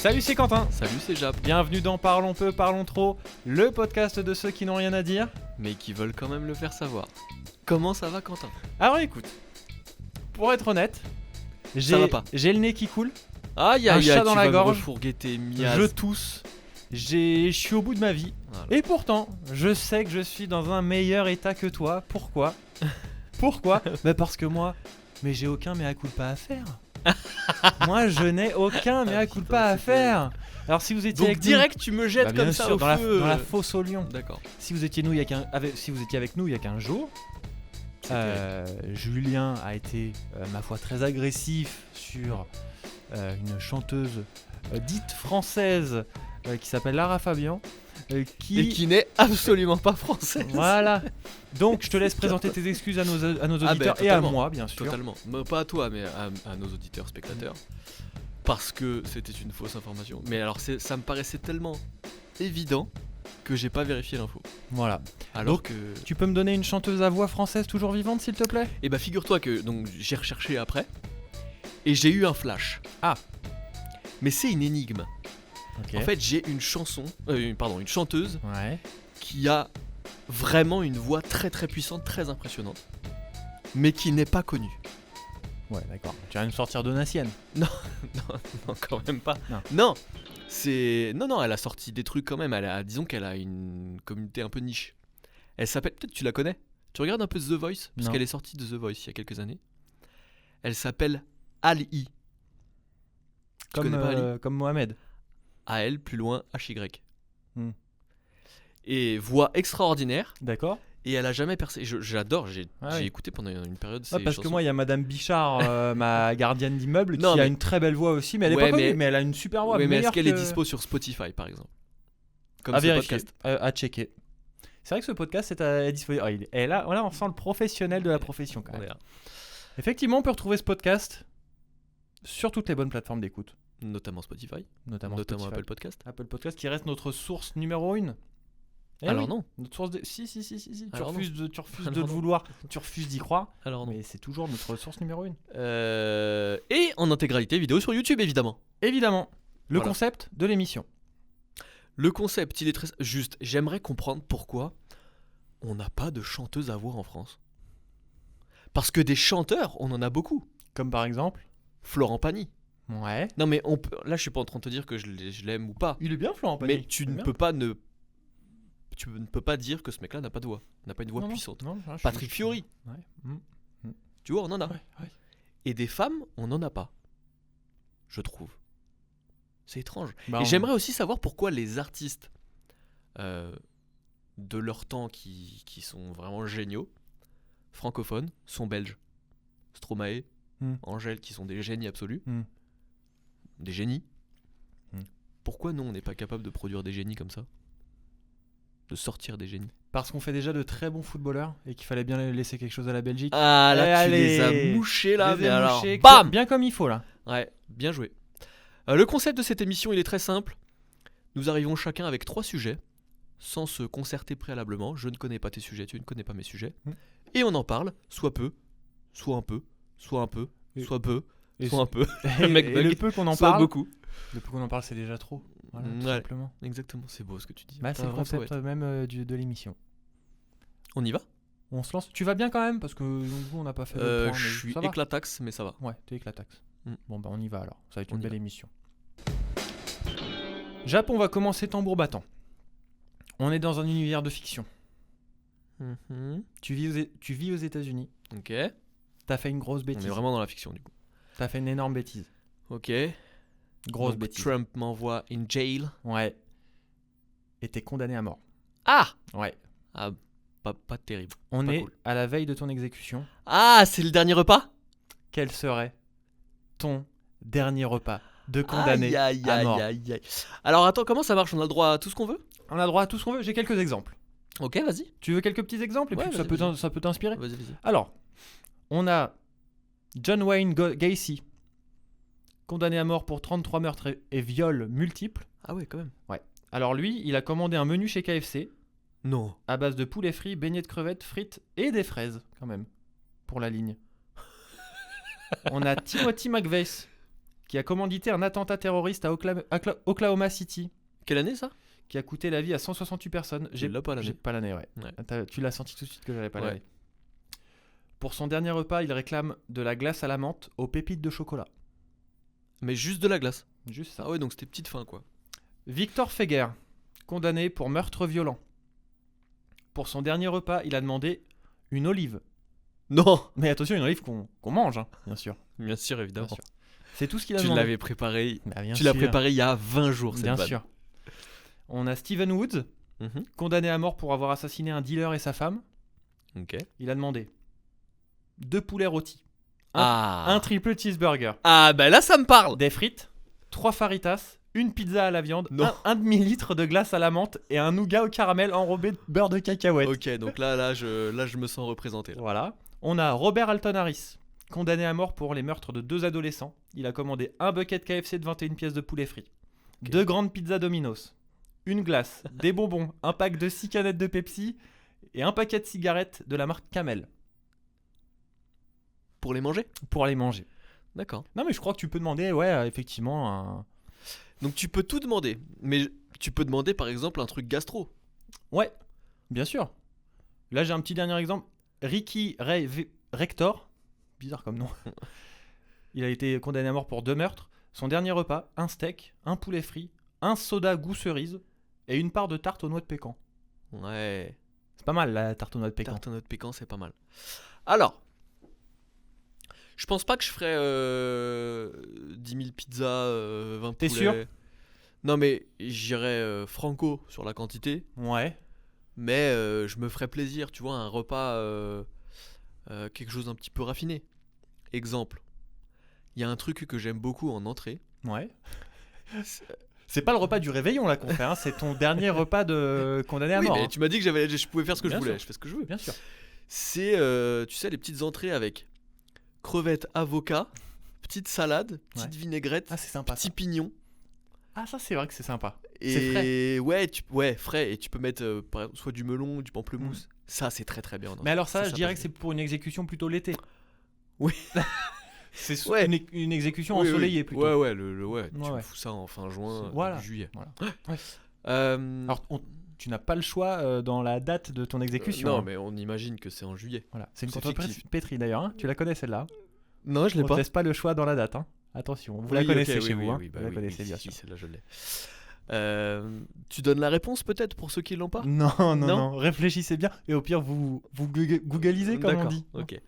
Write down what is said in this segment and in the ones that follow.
Salut, c'est Quentin. Salut, c'est Jap. Bienvenue dans Parlons peu, parlons trop, le podcast de ceux qui n'ont rien à dire. Mais qui veulent quand même le faire savoir. Comment ça va, Quentin? Alors écoute, pour être honnête, Ça va pas. j'ai le nez qui coule, Aïe, Un aïe, chat aïe, dans tu la vas gorge. me refourguer tes miasmes. je tousse, je suis au bout de ma vie. Voilà. Et pourtant, je sais que je suis dans un meilleur état que toi. Pourquoi? Pourquoi? Parce que moi, j'ai aucun mea culpa à faire. Moi, je n'ai aucun mea culpa putain, à c'est faire. Alors si vous étiez Donc avec direct, tu me jettes nous, bien comme ça sûr, au dans feu. la fosse au lion. D'accord. Si vous étiez avec nous il y a 15 jours, Julien a été, ma foi, très agressif sur une chanteuse dite française qui s'appelle Lara Fabian. Et qui n'est absolument pas française. Voilà. Donc je te laisse présenter tes excuses à nos auditeurs et à totalement. moi, bien sûr. Totalement. Bah, pas à toi, mais à nos auditeurs, spectateurs. Parce que c'était une fausse information. Mais alors, ça me paraissait tellement évident que j'ai pas vérifié l'info. Voilà. Alors Donc, que. Tu peux me donner une chanteuse à voix française toujours vivante, s'il te plaît? Et bah, figure-toi que donc, j'ai recherché après. Et j'ai eu un flash. Ah. Mais c'est une énigme. Ok. En fait, j'ai une une chanteuse Ouais. qui a vraiment une voix très très puissante, très impressionnante, mais qui n'est pas connue. Ouais, d'accord. Tu vas me sortir Donatienne. Non, quand même pas. Non. Non, elle a sorti des trucs quand même. Disons qu'elle a une communauté un peu niche. Elle s'appelle, peut-être tu la connais. Tu regardes un peu The Voice, parce Non. qu'elle est sortie de The Voice il y a quelques années. Elle s'appelle Ali. Tu connais pas Ali? Comme Mohamed. A-L, plus loin, H-Y. Hmm. Et voix extraordinaire. D'accord. Et elle a jamais percé. J'adore, j'ai Ah oui. écouté pendant une période. Ah, parce que moi, il y a Madame Bichard, ma gardienne d'immeuble, qui Non, a mais- une très belle voix aussi, mais elle est Ouais, pas connue, mais- mais elle a une super voix. Oui, mais est-ce meilleure qu'elle est que- dispo sur Spotify par exemple? Comme à ce vérifier, podcast. à checker. C'est vrai que ce podcast est disponible. Et là, on sent le professionnel de la profession quand même. Voilà. Effectivement, on peut retrouver ce podcast sur toutes les bonnes plateformes d'écoute, Notamment Spotify, notamment notamment Spotify. Apple Podcast. Apple Podcast qui reste notre source numéro 1. Alors non. Notre source de... Si. Tu Alors refuses de Alors le non. vouloir, tu refuses d'y croire, Alors non. mais c'est toujours notre source numéro 1. Et en intégralité vidéo sur YouTube évidemment. Évidemment, le Voilà. concept de l'émission. Le concept, il est très juste. J'aimerais comprendre pourquoi on n'a pas de chanteuse à voix en France. Parce que des chanteurs, on en a beaucoup. Comme par exemple. Florent Pagny. Ouais. Non mais là, je suis pas en train de te dire que je l'aime ou pas. Il est bien Florent Pagny. Mais tu J'aime ne bien. peux pas tu ne peux pas dire que ce mec-là n'a pas de voix, n'a pas une voix Non, puissante. non, je Patrick suis- Fiori, Ouais. tu vois, on en a. Ouais. Et des femmes, on n'en a pas. Je trouve. C'est étrange. Bah, Et on- j'aimerais aussi savoir pourquoi les artistes de leur temps qui sont vraiment géniaux, francophones, sont belges. Stromae, Angèle, qui sont des génies absolus. Hmm. Des génies. Hmm. Pourquoi nous, on n'est pas capable de produire des génies comme ça? De sortir des génies. Parce qu'on fait déjà de très bons footballeurs et qu'il fallait bien laisser quelque chose à la Belgique. Ah là, tu Allez, les as mouchés là, Je les mais ai alors, mouchés, bam! bien comme il faut là. Ouais, bien joué. Le concept de cette émission, il est très simple. Nous arrivons chacun avec 3 sujets, sans se concerter préalablement. Je ne connais pas tes sujets, tu ne connais pas mes sujets. Et on en parle, soit peu, soit un peu, soit un peu, Et- soit peu, et soit un peu. Et, Mec et bug. le peu qu'on en Soit parle, beaucoup. le peu qu'on en parle, c'est déjà trop. Voilà, tout Ouais. simplement. Exactement, c'est beau ce que tu dis. Bah, T'as c'est le un vrai concept poète. même de l'émission. On y va? On se lance. Tu vas bien quand même parce que nous on n'a pas fait le point. mais Je suis ça va. éclataxe, mais ça va. Ouais, t'es éclataxe. Mm. Bon bah on y va alors. Ça va être On une y belle va. émission. Japon va commencer tambour battant. On est dans un univers de fiction. Mhm. Tu vis aux États-Unis. Ok. T'as fait une grosse On bêtise. est vraiment dans la fiction du coup. T'as fait une énorme bêtise. Ok. Grosse Donc, bêtise. Trump m'envoie in jail. Ouais. Et t'es condamné à mort. Ah! Ouais. Ah, pas terrible. On Pas est cool. à la veille de ton exécution. Ah, c'est le dernier repas? Quel serait ton dernier repas de condamné Aïe, aïe, à aïe, mort? aïe, aïe. Alors attends, comment ça marche? On a le droit à tout ce qu'on veut? On a droit à tout ce qu'on veut. J'ai quelques exemples. Ok, vas-y. Tu veux quelques petits exemples et Ouais, puis ça vas-y, ça peut t'inspirer. Vas-y. Alors, on a John Wayne Gacy, condamné à mort pour 33 meurtres et viols multiples. Ah ouais, quand même. Alors lui, il a commandé un menu chez KFC Non. à base de poulet frit, beignets de crevettes, frites et des fraises, quand même, pour la ligne. On a Timothy McVeigh, qui a commandité un attentat terroriste à Oklahoma City, Quelle année ça? qui a coûté la vie à 168 personnes. Tu l'as pas l'année. J'ai pas l'année, ouais. Tu l'as senti tout de suite que j'avais pas Ouais. l'année. Pour son dernier repas, il réclame de la glace à la menthe aux pépites de chocolat. Mais juste de la glace. Juste ça. Ah ouais, donc c'était petite fin quoi. Victor Feguer, condamné pour meurtre violent. Pour son dernier repas, il a demandé une olive. Non. Mais attention, une olive qu'on mange, hein, bien sûr. Bien sûr, évidemment. Bien sûr. C'est tout ce qu'il a Tu demandé. l'avais préparé. Bah, bien Tu l'as sûr. préparé il y a 20 jours cette Bien vanne. sûr. On a Steven Woods, Mhm. condamné à mort pour avoir assassiné un dealer et sa femme. Ok. Il a demandé 2 poulets rôtis, Ah. un triple cheeseburger, Ah bah là ça me parle. des frites, 3 faritas, une pizza à la viande, Non. un demi-litre de glace à la menthe et un nougat au caramel enrobé de beurre de cacahuète. Ok, donc là je me sens représenté. Là. Voilà. On a Robert Alton Harris, condamné à mort pour les meurtres de 2 adolescents. Il a commandé un bucket KFC de 21 pièces de poulet frit, Ok. 2 grandes pizzas Domino's, une glace, des bonbons, un pack de 6 canettes de Pepsi et un paquet de cigarettes de la marque Camel Pour les manger. pour aller manger. D'accord. Non mais je crois que tu peux demander, ouais, effectivement, Donc tu peux tout demander, mais tu peux demander par exemple un truc gastro. ouais, bien sûr. Là j'ai un petit dernier exemple. Ricky Rector, bizarre comme nom. Il a été condamné à mort pour 2 meurtres. Son dernier repas, un steak, un poulet frit, un soda goût cerise et une part de tarte aux noix de pécan. Ouais. C'est pas mal la tarte aux noix de pécan. Tarte à noix de pécan, c'est pas mal. Alors, je pense pas que je ferais 10 000 pizzas, 20 T'es poulets. sûr? Non mais j'irais franco sur la quantité, Ouais. mais je me ferais plaisir, tu vois, un repas, quelque chose d'un petit peu raffiné. Exemple, il y a un truc que j'aime beaucoup en entrée. Ouais. C'est pas le repas du réveillon là qu'on fait, hein, c'est ton dernier repas de condamné à Oui, mort. mais hein. tu m'as dit que je pouvais faire ce que Bien je voulais, sûr. je fais ce que je veux. Bien sûr. C'est, tu sais, les petites entrées avec crevettes, avocat, petite salade, petite Ouais. vinaigrette, Ah c'est sympa. petit Ça. pignon. Ah ça c'est vrai que c'est sympa. Et C'est frais. ouais, frais. Et tu peux mettre par exemple, soit du melon, du pamplemousse. Ça, c'est très très bien. en Mais alors entrée. ça, je dirais que passe c'est pour une exécution plutôt l'été. Oui. C'est Ouais. une exécution Oui, ensoleillée oui. plutôt. Ouais, Ouais, tu Ouais, me ouais. fous ça en fin juin, Voilà. début juillet. Voilà. Ouais. Euh, Alors tu n'as pas le choix dans la date de ton exécution. non, hein. mais on imagine que c'est en juillet. Voilà. C'est une c'est contrepétrie d'ailleurs. Hein. Tu la connais celle-là? Non, je l'ai On te pas. laisse pas le choix dans la date. Hein. Attention, vous la connaissez chez vous. Hein. Oui, bah vous la oui, connaissez oui, bien si, sûr. celle-là, je l'ai. Tu donnes la réponse peut-être pour ceux qui l'ont pas. Non, non, Non non, réfléchissez bien et au pire vous googlisez comme on D'accord, dit. ok.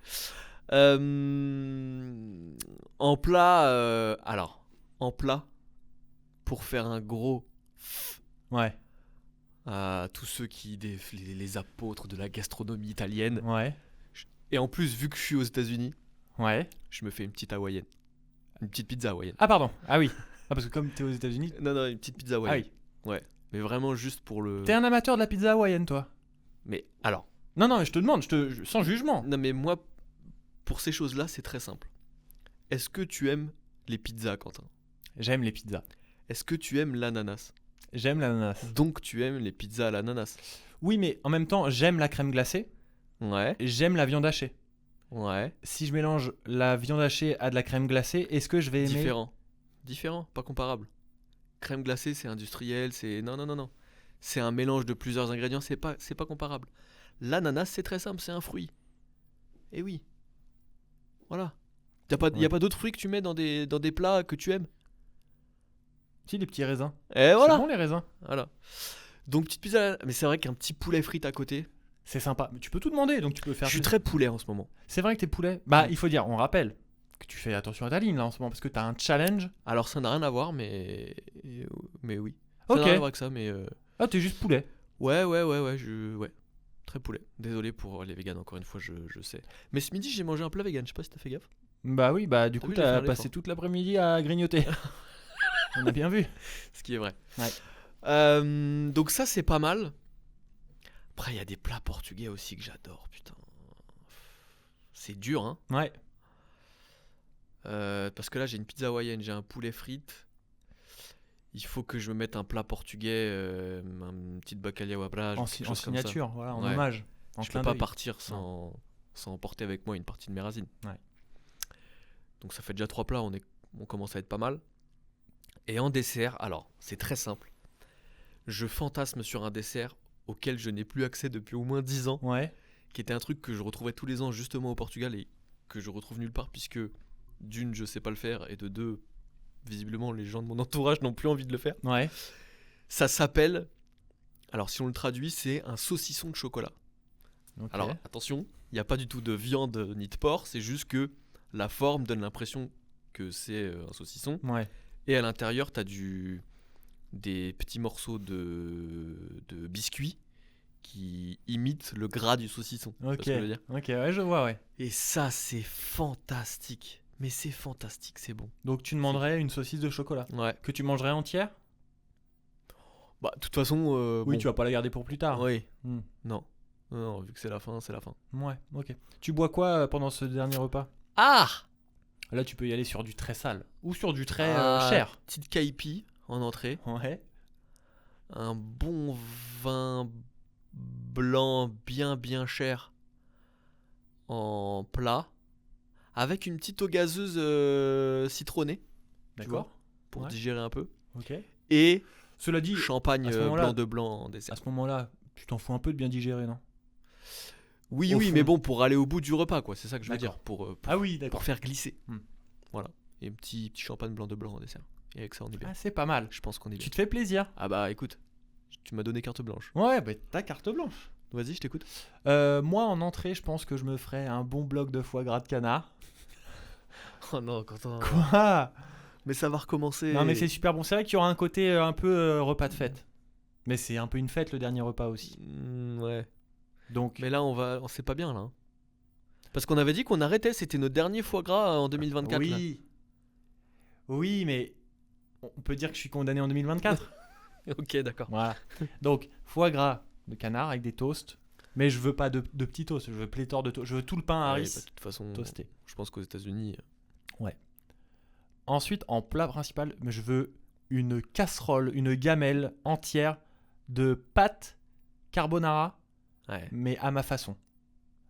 En plat, alors, en plat, pour faire un gros Ouais, à tous ceux les apôtres de la gastronomie italienne. ouais, Et en plus, vu que je suis aux États-Unis, ouais. je me fais une petite hawaïenne. Une petite pizza hawaïenne. Ah pardon, ah oui. Ah parce que comme t'es aux États-Unis. Non, une petite pizza Ah hawaïenne. oui. Mais vraiment juste pour le. T'es un amateur de la pizza hawaïenne toi? Mais alors, Non, non, je te demande, sans jugement. non, mais moi, pour ces choses-là, c'est très simple. Est-ce que tu aimes les pizzas, Quentin? J'aime les pizzas. Est-ce que tu aimes l'ananas? J'aime l'ananas. Donc tu aimes les pizzas à l'ananas? Oui, mais en même temps, j'aime la crème glacée. Ouais, Et j'aime la viande hachée. ouais. Si je mélange la viande hachée à de la crème glacée, est-ce que je vais aimer? Différent, pas comparable. Crème glacée, c'est industriel, c'est. Non. C'est un mélange de plusieurs ingrédients, c'est pas comparable. L'ananas, c'est très simple, c'est un fruit. Et oui. Voilà. Y a Ouais. pas d'autres fruits que tu mets dans des plats que tu aimes? Si, les petits raisins. Et voilà. C'est bon les raisins. Voilà. Donc petite pizza, mais c'est vrai qu'un petit poulet frit à côté. C'est sympa. Mais tu peux tout demander, donc tu peux Je faire. suis très poulet en ce moment. C'est vrai que t'es poulet. Bah, il faut dire, on rappelle que tu fais attention à ta ligne là en ce moment parce que t'as un challenge. Alors ça n'a rien à voir, mais oui. Ça n'a Ok. rien à voir avec ça, mais Ah, t'es juste poulet. ouais, très poulet. Désolé pour les véganes, encore une fois, je sais. Mais ce midi, j'ai mangé un plat vegan, je sais pas si t'as fait gaffe. Bah oui, bah du T'as coup vu, j'ai fait t'as un passé effort. toute l'après-midi à grignoter. On a bien vu. Ce qui est vrai. Ouais. Donc ça, c'est pas mal. Après, il y a des plats portugais aussi que j'adore, putain. C'est dur, hein. Ouais. Parce que là, j'ai une pizza hawaïenne, j'ai un poulet frite. Il faut que je me mette un plat portugais, une petite bacalhau à brage, En, quelque en chose comme ça. signature, voilà, en Ouais. hommage. En Je peux clin pas d'œil. partir sans emporter avec moi une partie de mes racines. Ouais. Donc ça fait déjà 3 plats, on commence à être pas mal. Et en dessert, alors, c'est très simple. Je fantasme sur un dessert auquel je n'ai plus accès depuis au moins 10 ans, Ouais. qui était un truc que je retrouvais tous les ans justement au Portugal et que je retrouve nulle part puisque d'une, je sais pas le faire et de deux, visiblement, les gens de mon entourage n'ont plus envie de le faire. Ouais. Ça s'appelle, alors si on le traduit, c'est un saucisson de chocolat. Ok. Alors attention, il n'y a pas du tout de viande ni de porc, c'est juste que la forme donne l'impression que c'est un saucisson. Ouais. Et à l'intérieur, tu as des petits morceaux de biscuits qui imitent le gras du saucisson. Tu vois Ok. ce que je veux dire ? Ok, ouais, je vois, ouais. Et ça, c'est fantastique. Mais c'est fantastique, c'est bon. Donc tu demanderais une saucisse de chocolat Ouais. que tu mangerais entière? Bah, de toute façon. Oui, bon. tu vas pas la garder pour plus tard. Oui. Hmm. Non. Non, vu que c'est la fin, c'est la fin. Ouais, ok. Tu bois quoi pendant ce dernier repas? Ah Là, tu peux y aller sur du très sale ou sur du très Ah, cher. Petite caipi en entrée. Ouais. Un bon vin blanc bien cher en plat. Avec une petite eau gazeuse citronnée. D'accord. Pour Ouais. digérer un peu. Ok. Et Cela dit, champagne à ce moment-là- blanc de blanc en dessert. à ce moment-là, tu t'en fous un peu de bien digérer, non? Oui, au oui, fond. mais bon, pour aller au bout du repas, quoi. C'est ça que je veux D'accord. dire. Pour Ah oui, d'accord. faire glisser. Hmm. Voilà. Et un petit champagne blanc de blanc en dessert. Et avec ça, on est bien. Ah, c'est pas mal. Je pense qu'on est bien. Tu te fais plaisir. Ah bah écoute, tu m'as donné carte blanche. Ouais, bah t'as carte blanche. Vas-y, je t'écoute. Moi, en entrée, je pense que je me ferais un bon bloc de foie gras de canard. Oh non, Quentin. Quoi? Mais ça va recommencer. Non, mais c'est super bon. C'est vrai qu'il y aura un côté un peu repas de fête. Mais c'est un peu une fête le dernier repas aussi. Ouais. Donc, Mais là, c'est pas bien là. Hein. Parce qu'on avait dit qu'on arrêtait, c'était notre dernier foie gras en 2024. là. oui. Oui, mais on peut dire que je suis condamné en 2024. Ok, d'accord. Voilà. Donc, foie gras de canard avec des toasts. Mais je veux pas de petits toasts. Je veux pléthore de toasts. Je veux tout le pain Ouais, Harris bah, de toute façon, toasté. je pense qu'aux États-Unis. Ensuite, en plat principal, je veux une casserole, une gamelle entière de pâtes carbonara, Ouais. mais à ma façon.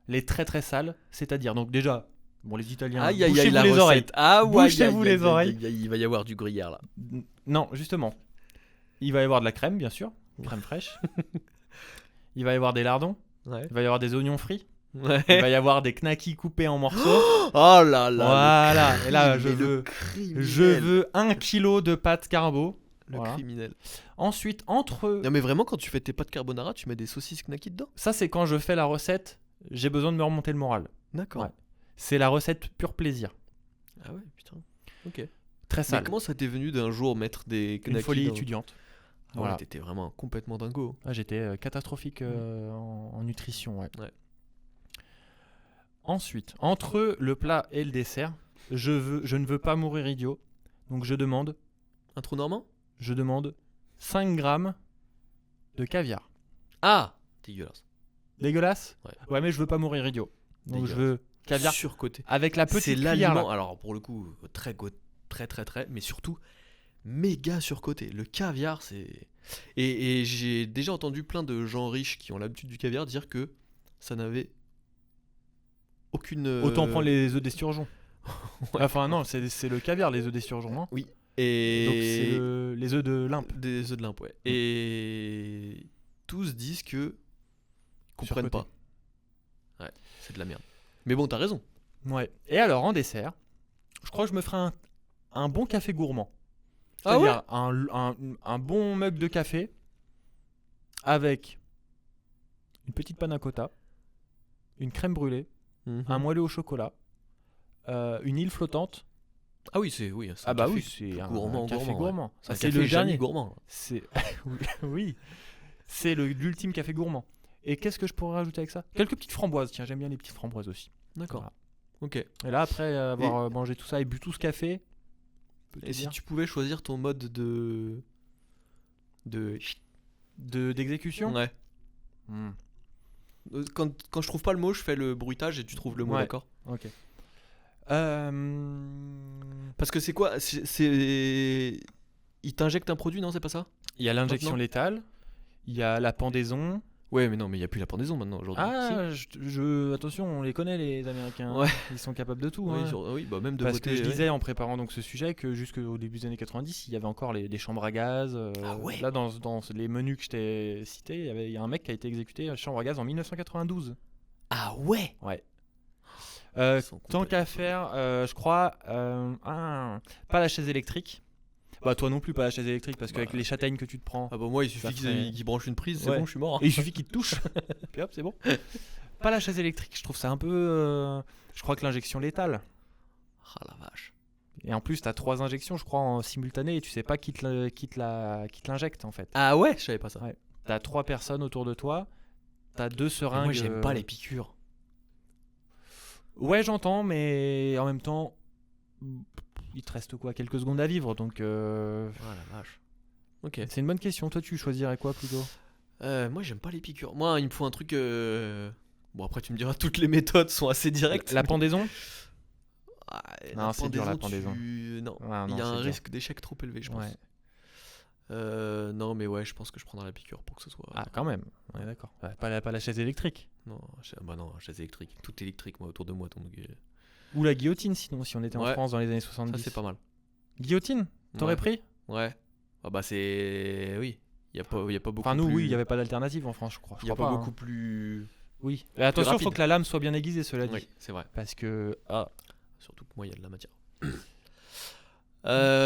Les très très sales, c'est-à-dire, donc déjà, bon, les Italiens, Aïe, aïe, aïe, bouchez-vous la les recette. oreilles. Ah ouais, Bouchez-vous aïe, aïe, les aïe, oreilles. aïe, aïe, il va y avoir du gruyère là. Non, justement, il va y avoir de la crème, bien sûr, crème fraîche. Il va y avoir des lardons, Ouais. il va y avoir des oignons frits, Ouais. il va y avoir des knackis coupés en morceaux. Oh là là. Voilà, le et là, crime, je mais le veux- criminel. Je veux 1 kilo de pâtes carbo. Le Voilà. criminel. Ensuite, entre... Non mais vraiment, quand tu fais tes pâtes carbonara, tu mets des saucisses knacky dedans. Ça, c'est quand je fais la recette, j'ai besoin de me remonter le moral. D'accord. Ouais. C'est la recette pur plaisir. Ah ouais, putain. Ok. Très Mais sale. comment ça t'est venu d'un jour mettre des Une knackis folie dans- étudiante. Ah ouais, Voilà. t'étais vraiment complètement dingo. Ah, j'étais catastrophique en nutrition. Ouais. Ouais. Ensuite, entre le plat et le dessert, je ne veux pas mourir idiot. Donc je demande Un trou normand 5 grammes de caviar. Ah, dégueulasse. Dégueulasse? Ouais. Mais je veux pas mourir idiot. Donc je veux caviar surcoté. avec la petite C'est cuillère. l'aliment. là. Alors pour le coup, très, mais surtout méga surcoté. Le caviar, c'est. Et j'ai déjà entendu plein de gens riches qui ont l'habitude du caviar dire que ça n'avait aucune. Autant prendre les œufs d'esturgeon. Ouais. Enfin non, c'est le caviar, les œufs d'esturgeon. Non Et donc c'est les œufs de limpe. des œufs de limpe, ouais. Et tous disent que ils comprennent Surcoté. pas. Ouais, c'est de la merde. Mais bon, t'as raison. Ouais. Et alors en dessert, je crois que je me ferai un bon café gourmand. Ah C'est-à-dire un bon mug de café avec une petite panna cotta, une crème brûlée, un moelleux au chocolat, une île flottante. Ah oui, c'est oui. Ah bah café oui, c'est un gourmand, café gourmand, ouais. gourmand. C'est un C'est café le Jeannie dernier. gourmand. C'est oui, c'est l'ultime café gourmand. Et qu'est-ce que je pourrais rajouter avec ça? Quelques petites framboises. Tiens, j'aime bien les petites framboises aussi. D'accord. Voilà. Ok. Et là, après avoir mangé tout ça et bu tout ce café, je peux te Et si dire, tu pouvais choisir ton mode d'exécution. Ouais. Hmm. Quand je trouve pas le mot, je fais le bruitage et tu trouves le mot, Ouais. d'accord? Ok. Parce que c'est quoi? C'est il t'injecte un produit, non? C'est pas ça? Il y a l'injection Maintenant. létale, il y a la pendaison, Ouais, mais non, mais il n'y a plus la pendaison maintenant aujourd'hui. Ah, attention, on les connaît les Américains. Ouais. Ils sont capables de tout. Oui, hein. oui, bah même de Parce voter. que je ouais. disais en préparant donc ce sujet que jusqu'au début des années 90, il y avait encore des chambres à gaz. Ah ouais. Là, dans les menus que je t'ai cités, il y a un mec qui a été exécuté à chambre à gaz en 1992. Ah ouais. Ouais. Ils sont Tant complètement qu'à faire, je crois, pas la chaise électrique. Bah toi non plus pas la chaise électrique parce qu'avec les châtaignes que tu te prends, Ah bah moi, il suffit Ça qu'ils ferait- qu'ils branchent une prise, c'est Ouais. bon, je suis mort. et il suffit qu'il te touche, puis hop c'est bon. Pas la chaise électrique, je trouve ça un peu. Je crois que l'injection létale. Ah la vache. Et en plus t'as 3 injections je crois en simultané et tu sais pas qui te l'injecte en fait. Ah ouais, je savais pas ça. Ouais. T'as 3 personnes autour de toi, t'as 2 Mais seringues. moi, j'aime pas les piqûres. Ouais j'entends mais en même temps il te reste quoi quelques secondes à vivre donc. Ah la vache. Ok. C'est une bonne question. Toi, tu choisirais quoi plutôt? Moi, j'aime pas les piqûres. Moi, il me faut un truc. Bon, après, tu me diras, toutes les méthodes sont assez directes. La pendaison? Ah, Non, c'est dur, la pendaison. Non, Ah, il y non, a un c'est dur. risque d'échec trop élevé, je pense. Ouais. Non, mais ouais, je pense que je prendrai la piqûre pour que ce soit. Ah, quand même. On est d'accord. Ouais, pas la chaise électrique. Non, bah non, chaise électrique. Tout électrique, moi, autour de moi. Donc, Ou la guillotine, sinon, si on était en Ouais. France dans les années ça, 70. c'est pas mal. Guillotine? T'aurais Ouais. pris? Ouais. Ah, bah, c'est. Oui. Il y a pas beaucoup Enfin, nous, plus... oui, il n'y avait pas d'alternative en France, je crois. Il y a pas beaucoup plus. Oui. Et attention, il rapide. faut que la lame soit bien aiguisée, cela dit. Oui, c'est vrai. Parce que. Ah. Surtout que moi, il y a de la matière.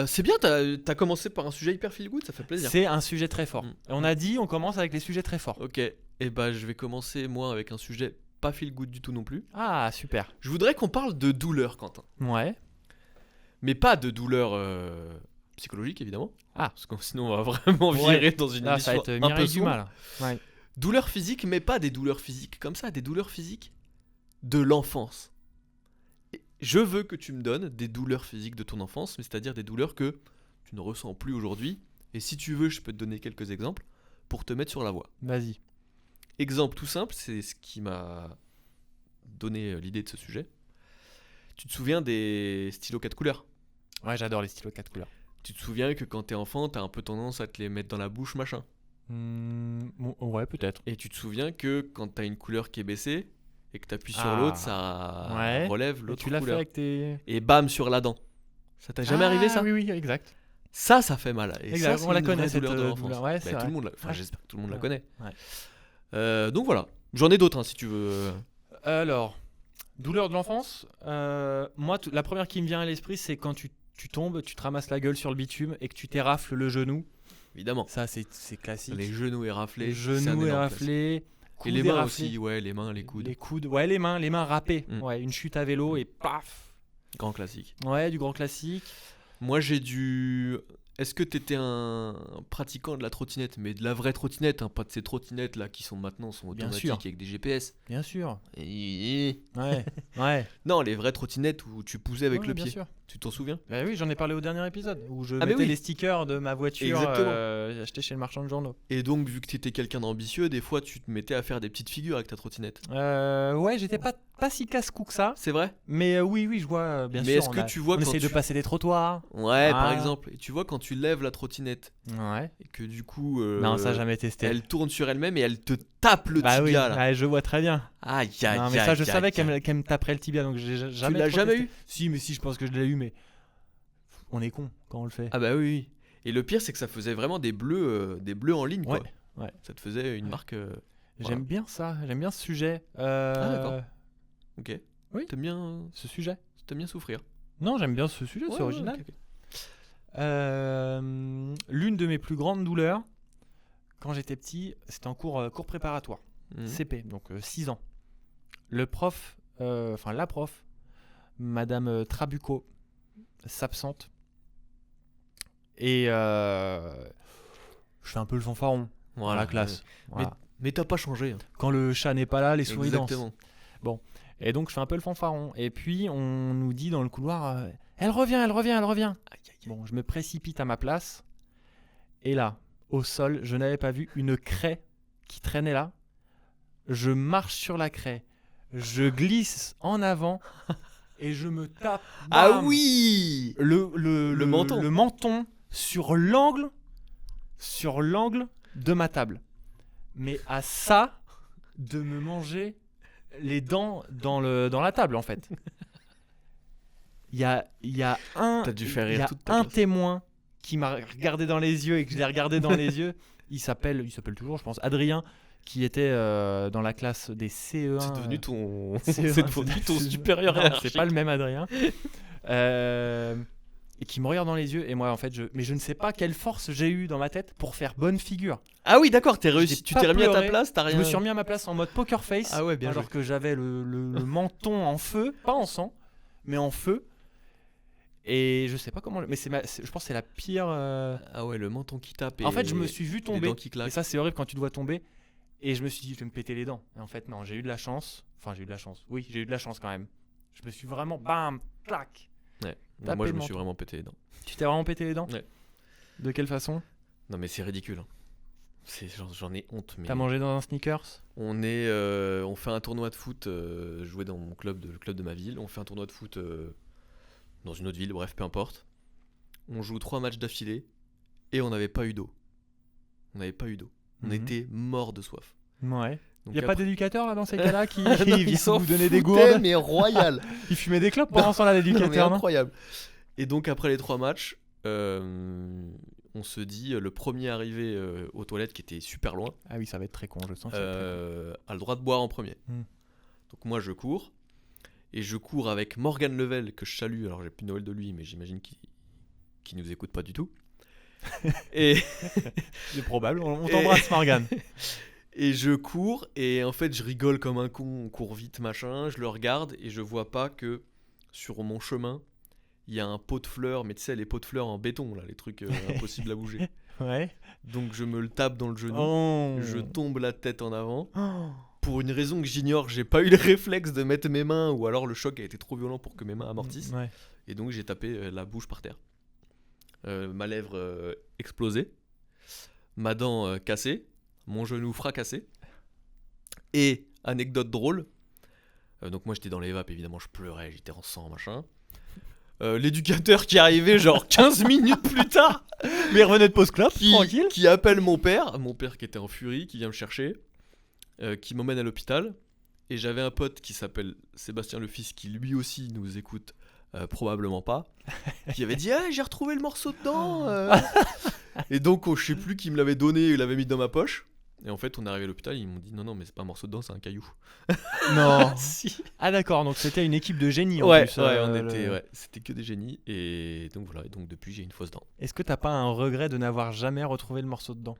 C'est bien, t'as commencé par un sujet hyper feel good, ça fait plaisir. C'est un sujet très fort. Mm. Et on a dit, on commence avec les sujets très forts. Ok, et bah je vais commencer moi avec un sujet pas feel good du tout non plus. Ah, super. Je voudrais qu'on parle de douleur, Quentin. Ouais. Mais pas de douleur psychologique, évidemment. Ah. Parce que sinon on va vraiment Ouais. virer dans une Là, ça émission va être un peu Mireille sombre. Dumas, là. Ouais. Douleur physique, mais pas des douleurs physiques comme ça, des douleurs physiques de l'enfance. Et je veux que tu me donnes des douleurs physiques de ton enfance, mais c'est-à-dire des douleurs que tu ne ressens plus aujourd'hui. Et si tu veux, je peux te donner quelques exemples pour te mettre sur la voie. Vas-y. Exemple tout simple, c'est ce qui m'a donné l'idée de ce sujet. Tu te souviens des stylos 4 couleurs? Ouais, j'adore les stylos 4 couleurs. Tu te souviens que quand t'es enfant, t'as un peu tendance à te les mettre dans la bouche, machin. Ouais, peut-être. Et tu te souviens que quand t'as une couleur qui est baissée et que t'appuies sur Ah. l'autre, ça Ouais. relève Et l'autre tu l'as fait couleur. avec tes. Et bam, sur la dent. Ça t'est jamais arrivé ça? Oui, oui, exact. Ça fait mal. Et Exact, ça, on c'est la une connaît, vraie cette douleur de l'enfance. douleur. Ouais, c'est Bah, tout vrai. le monde, Ouais. j'espère que tout le monde la Ouais. connaît. Ouais. Donc voilà. J'en ai d'autres hein, si tu veux. Alors, douleur de l'enfance. Moi, la première qui me vient à l'esprit, c'est quand tu tombes, tu te ramasses la gueule sur le bitume et que tu t'érafles le genou. Évidemment. Ça, c'est classique. Les genoux éraflés. Les c'est un genoux énorme classique. éraflés. Et coudes les mains éraflés. aussi, ouais, les mains, les coudes. Les coudes. Ouais, les mains râpées. Mm. Ouais, une chute à vélo et paf. Grand classique. Ouais, du grand classique. Moi, j'ai dû. Est-ce que t'étais un pratiquant de la trottinette, mais de la vraie trottinette, hein, pas de ces trottinettes là qui sont maintenant sont Bien automatiques sûr. avec des GPS. Bien sûr. Et- Ouais. Ouais. Non, les vraies trottinettes où tu poussais avec Ouais, le bien pied. sûr. Tu t'en souviens? Bah oui, j'en ai parlé au dernier épisode où je Ah, mais mettais oui. les stickers de ma voiture Exactement. achetée chez le marchand de journaux. Et donc, vu que t'étais quelqu'un d'ambitieux, des fois tu te mettais à faire des petites figures avec ta trottinette. Ouais, j'étais pas si casse-cou que ça. C'est vrai? Mais oui, je vois, bien Mais sûr. est-ce que tu vois on quand essaye de tu- passer des trottoirs. Ouais, par Ah. exemple. Et tu vois quand tu lèves la trottinette Ouais. et que du coup, Non, ça, jamais testé. elle tourne sur elle-même et elle te tape le Bah oui, tibia là. ouais, je vois très bien. Aïe, aïe, Non, mais aïe, ça, je aïe, savais aïe. qu'elle me taperait le tibia, donc j'ai jamais. l'as trop jamais testé. eu? Si, mais si, je pense que je l'ai eu, mais on est con quand on le fait. Ah bah oui, oui. Et le pire, c'est que ça faisait vraiment des bleus en ligne, quoi. Ouais, ouais. Ça te faisait une marque. Voilà. J'aime bien ça, j'aime bien ce sujet. d'accord. Ok. Oui. T'aimes bien souffrir. Non, j'aime bien ce sujet, Ouais, c'est ouais, original. ok, ok. L'une de mes plus grandes douleurs, quand j'étais petit, c'était en cours préparatoire, Mhm. CP, donc 6 ans. Le prof, la prof, Madame Trabucco, s'absente. Et je fais un peu le fanfaron dans la classe. Voilà. Mais t'as pas changé. Hein. Quand le chat n'est pas là, les souris dansent. Exactement. Et donc je fais un peu le fanfaron. Et puis on nous dit dans le couloir, elle revient. Aïe, aïe, aïe. Bon, je me précipite à ma place. Et là, au sol, je n'avais pas vu une craie qui traînait là. Je marche sur la craie. Je glisse en avant. Et je me tape. Ah bam, oui. le menton. Le menton sur l'angle de ma table. mais à ça de me manger les dents dans la table en fait. Il y a un, T'as dû faire il y rire a toute ta un classe. témoin qui m'a regardé dans les yeux et que je l'ai regardé dans les yeux. Il s'appelle toujours, je pense, Adrien, qui était dans la classe des CE1. C'est devenu ton, CE1, c'est devenu ton supérieur Non, hiérarchique. c'est pas le même Adrien. Et qui me regarde dans les yeux et moi en fait mais je ne sais pas quelle force j'ai eu dans ma tête pour faire bonne figure. Ah oui, d'accord, t'es réussi. J'ai Tu pas t'es remis à ta pleuré. place, t'as rien. Je me suis remis à ma place en mode poker face. Ah ouais, bien alors joué. que j'avais le menton en feu, pas en sang, mais en feu. Et je sais pas comment, mais je pense que c'est la pire. Ah ouais, le menton qui tape. Et En fait, je me suis vu les tomber. dents qui Et claquent. ça, c'est horrible quand tu te vois tomber. Et je me suis dit, je vais me péter les dents. Et en fait, non, j'ai eu de la chance. Enfin, j'ai eu de la chance. Oui, j'ai eu de la chance quand même. Je me suis vraiment, bam, clac. Ouais. Non, Taper moi, je le me suis menton. vraiment pété les dents. Tu t'es vraiment pété les dents? Ouais. De quelle façon? Non, mais c'est ridicule. Hein. J'en ai honte. Mais T'as mangé dans un sneakers? on fait un tournoi de foot. Je jouais dans mon club, le club de ma ville. On fait un tournoi de foot dans une autre ville. Bref, peu importe. On joue 3 matchs d'affilée et on n'avait pas eu d'eau. On Mhm. était morts de soif. Ouais. Donc Y a pas après- d'éducateur là dans ces cas-là qui Non, vient ils s'en vous donner des foutaient, gourdes? mais royal. Il fumait des clopes pendant ce temps-là, Non, mais l'éducateur, non? incroyable. Et donc après les 3 matchs, on se dit le premier arrivé aux toilettes qui était super loin Ah oui, ça va être très con, je sens. Que ça va être très con. a le droit de boire en premier. Donc moi je cours et je cours avec Morgan Level que je salue. Alors j'ai plus de nouvelles de lui, mais j'imagine qu'il nous écoute pas du tout. et C'est probable. On t'embrasse, Morgane. Et je cours et en fait je rigole comme un con, on court vite machin, je le regarde et je vois pas que sur mon chemin il y a un pot de fleurs, mais tu sais les pots de fleurs en béton là, les trucs impossibles à bouger. Ouais. Donc je me le tape dans le genou, Oh. je tombe la tête en avant. Oh. Pour une raison que j'ignore, j'ai pas eu le réflexe de mettre mes mains ou alors le choc a été trop violent pour que mes mains amortissent. Ouais. Et donc j'ai tapé la bouche par terre. Ma lèvre explosée, ma dent cassée, mon genou fracassé. Et anecdote drôle, donc moi j'étais dans les vapes évidemment, je pleurais, j'étais en sang machin. L'éducateur qui arrivait genre 15 minutes plus tard, Mais il revenait de pause clope, tranquille. qui appelle mon père qui était en furie, qui vient me chercher, qui m'emmène à l'hôpital. Et j'avais un pote qui s'appelle Sébastien le Fils, qui lui aussi nous écoute probablement pas, qui avait dit ah j'ai retrouvé le morceau de dent. Et donc je sais plus qui me l'avait donné, il l'avait mis dans ma poche. Et en fait on est arrivé à l'hôpital, ils m'ont dit non mais c'est pas un morceau de dent, c'est un caillou. Non. Si. Ah d'accord, donc c'était une équipe de génies en Ouais, plus. c'était que des génies. Et donc voilà, et donc depuis j'ai une fausse dent. Est-ce que t'as pas un regret de n'avoir jamais retrouvé le morceau de dent?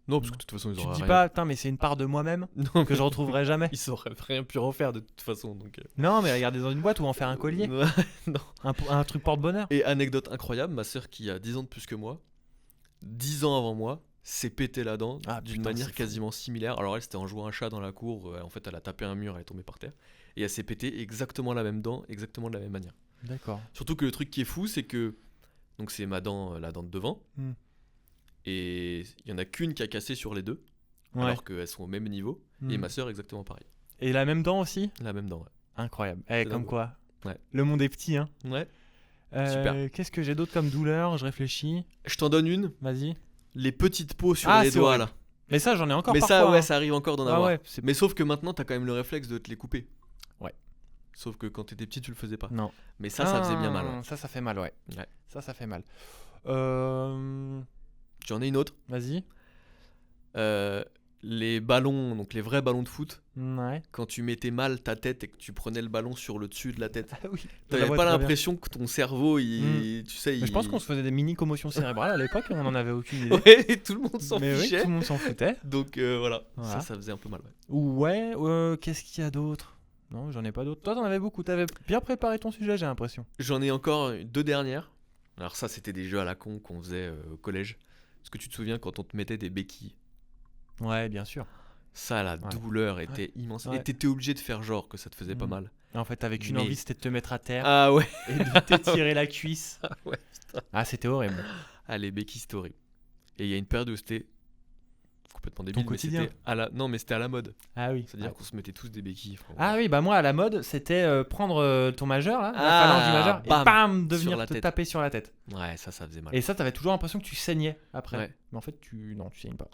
Non, parce que de toute façon ils Tu te auraient dis rien. pas, putain, mais c'est une part de moi-même Non, que je retrouverai jamais? ils auraient rien pu refaire de toute façon. Donc Non, mais regarder dans une boîte ou en faire un collier. Ouais, non. Un truc porte-bonheur. Et anecdote incroyable, ma soeur qui a 10 ans de plus que moi, 10 ans avant moi, s'est pété la dent Ah, d'une putain, manière c'est fou. quasiment similaire. Alors elle, c'était en jouant un chat dans la cour. En fait, elle a tapé un mur, elle est tombée par terre. Et elle s'est pété exactement la même dent, exactement de la même manière. D'accord. Surtout que le truc qui est fou, c'est que donc c'est ma dent, la dent de devant. Hmm. Et il y en a qu'une qui a cassé sur les deux, Ouais. alors qu'elles sont au même niveau. Et Hmm. ma soeur exactement pareil. Et la même dent aussi? La même dent, Incroyable. C'est Comme dingue. quoi. Ouais. Le monde est petit, hein. ouais. Super. Qu'est-ce que j'ai d'autre comme douleur? Je réfléchis. Je t'en donne une. Vas-y. Les petites peaux sur Ah, les c'est doigts horrible. là. Mais ça, j'en ai encore Mais parfois. ça, ouais, hein. ça arrive encore d'en Ah avoir. ouais, c'est- Mais sauf que maintenant, t'as quand même le réflexe de te les couper. Ouais. Sauf que quand t'étais petit, tu le faisais pas. Non. Mais ça faisait bien mal. Ouais. Ça fait mal, ouais. Ouais. Ça fait mal. J'en ai une autre. Vas-y. Les ballons, donc les vrais ballons de foot, Ouais. quand tu mettais mal ta tête et que tu prenais le ballon sur le dessus de la tête, Ah oui. t'avais pas l'impression que ton cerveau, tu sais, Mais je pense qu'on se faisait des mini commotions cérébrales à l'époque, on en avait aucune idée. Ouais, tout le monde s'en Mais oui, fichait. tout le monde s'en foutait. Donc voilà, Voilà. ça faisait un peu mal. Ouais. Ouais, qu'est-ce qu'il y a d'autre? Non, j'en ai pas d'autres. Toi, t'en avais beaucoup. T'avais bien préparé ton sujet, j'ai l'impression. J'en ai encore 2 dernières. Alors ça, c'était des jeux à la con qu'on faisait au collège. Est-ce que tu te souviens quand on te mettait des béquilles? Ouais, bien sûr. Ça, la Ouais. douleur était immense. Ouais. Et t'étais obligé de faire genre que ça te faisait pas Mm. mal. En fait, avec une Mais- envie, c'était de te mettre à terre Ah ouais. et de t'étirer la cuisse. Ah ouais. Ah, c'était horrible. Ah, les béquilles, c'était horrible. Et il y a une période où c'était complètement débile. Ton mais quotidien. c'était Non, mais c'était à la mode. Ah oui. C'est-à-dire Ouais. qu'on se mettait tous des béquilles. Enfin, Ah oui, bah moi à la mode, c'était prendre ton majeur, là, la Ah, phalange du majeur, bam, et bam, de sur venir la te tête. taper sur la tête. Ouais, ça faisait mal. Et ça, t'avais toujours l'impression que tu saignais après. Ouais. Mais en fait, non, tu saignes pas.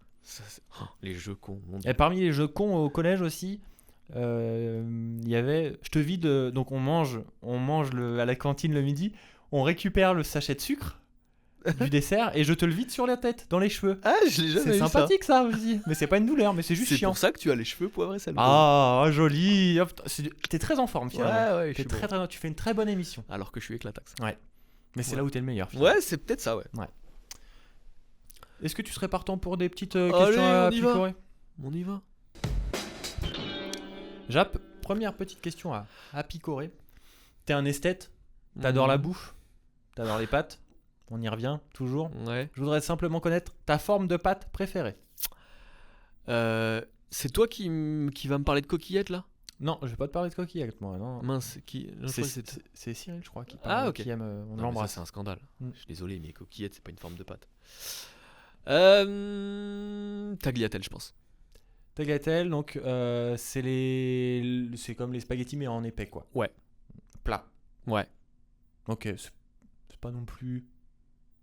Les jeux cons. Mon Dieu. Et parmi les jeux cons au collège aussi, il y avait. Je te vide. Donc on mange à la cantine le midi. On récupère le sachet de sucre du dessert et je te le vide sur la tête, dans les cheveux. Ah, je l'ai jamais C'est eu sympathique ça aussi. Mais c'est pas une douleur, mais c'est juste C'est chiant. pour ça que tu as les cheveux poivrés salés. Ah, joli. Hop, t'es très en forme finalement. ouais, je suis bon. Tu fais une très bonne émission. Alors que je suis éclataxe. Mais c'est Ouais. là où t'es le meilleur. finalement. Ouais, c'est peut-être ça, ouais. Est-ce que tu serais partant pour des petites Allez, questions à on y va. picorer? On y va. Jap, première petite question à picorer. T'es un esthète, t'adores la bouffe, t'adores les pâtes. On y revient toujours. Ouais. Je voudrais simplement connaître ta forme de pâte préférée. C'est toi qui va me parler de coquillettes là? Non, je vais pas te parler de coquillettes moi. Non. Mince, qui je crois que c'était- C'est Cyril, je crois, qui Ah, parle, ok. qui aime. On Non, mais ça, l'embrasse. c'est un scandale. Mm. Je suis désolé, mais coquillettes, c'est pas une forme de pâte. Tagliatelle, je pense. Tagliatelle, donc c'est comme les spaghettis mais en épais quoi. Ouais. Plat. Ouais. Ok, c'est pas non plus.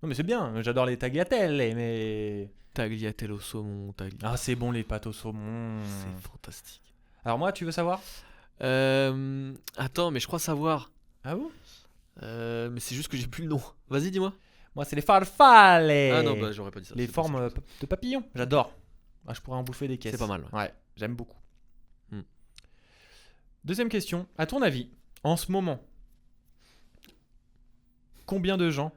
Non mais c'est bien. J'adore les tagliatelles, mais Tagliatelle au saumon. ah c'est bon les pâtes au saumon. C'est fantastique. Alors moi, tu veux savoir? Attends, mais je crois savoir. Ah bon? Mais c'est juste que j'ai plus le nom. Vas-y, dis-moi. Moi, c'est les farfalle. Ah non, bah j'aurais pas dit ça. Les c'est pas formes ça. de papillons. J'adore. Ah, je pourrais en bouffer des caisses. C'est pas mal, ouais. Ouais, j'aime beaucoup. Hmm. Deuxième question. À ton avis, en ce moment, combien de gens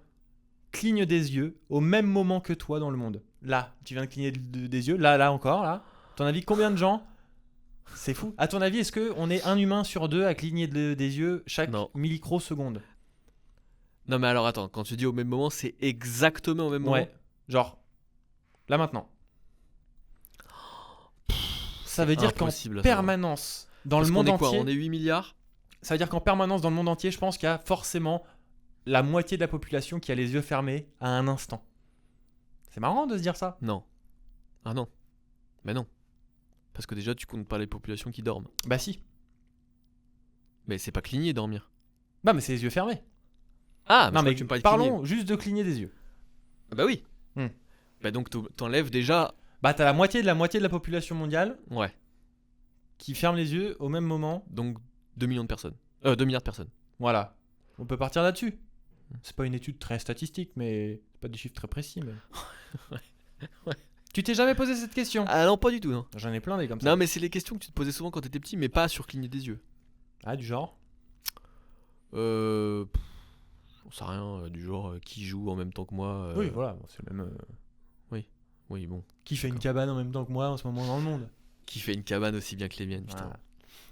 clignent des yeux au même moment que toi dans le monde? Là, tu viens de cligner des yeux. Là encore, là. À ton avis, combien de gens? C'est fou. À ton avis, est-ce qu'on est un humain sur deux à cligner des yeux chaque Non. millicroseconde? Non, mais alors attends, quand tu dis au même moment, c'est exactement au même moment. Ouais. Genre, là maintenant. Ça veut dire qu'en Impossible à savoir. permanence, dans Parce le qu'on monde est quoi? entier, On est 8 milliards? ça veut dire qu'en permanence dans le monde entier, je pense qu'il y a forcément la moitié de la population qui a les yeux fermés à un instant. C'est marrant de se dire ça. Non. Ah non. Mais non. Parce que déjà, tu comptes pas les populations qui dorment. Bah si. Mais c'est pas cligner dormir. Bah mais c'est les yeux fermés. Ah, Non mais tu me parlais de parlons juste de cligner des yeux. cligner. Ah bah oui. Hmm. Bah donc t'enlèves déjà. Bah t'as la moitié de la population mondiale Ouais. qui ferme les yeux au même moment. Donc 2 millions de personnes. 2 milliards de personnes. Voilà. On peut partir là-dessus. C'est pas une étude très statistique, mais c'est pas des chiffres très précis. Mais... Ouais. Tu t'es jamais posé cette question? Ah non, pas du tout, non. J'en ai plein des comme ça. Non, mais c'est les questions que tu te posais souvent quand t'étais petit, mais pas sur cligner des yeux. Ah, du genre? J'en sais rien, du genre qui joue en même temps que moi. Oui, voilà, bon, c'est le même. Oui, bon. Qui fait une D'accord. cabane en même temps que moi en ce moment dans le monde? Qui fait une cabane aussi bien que les miennes, putain. Voilà.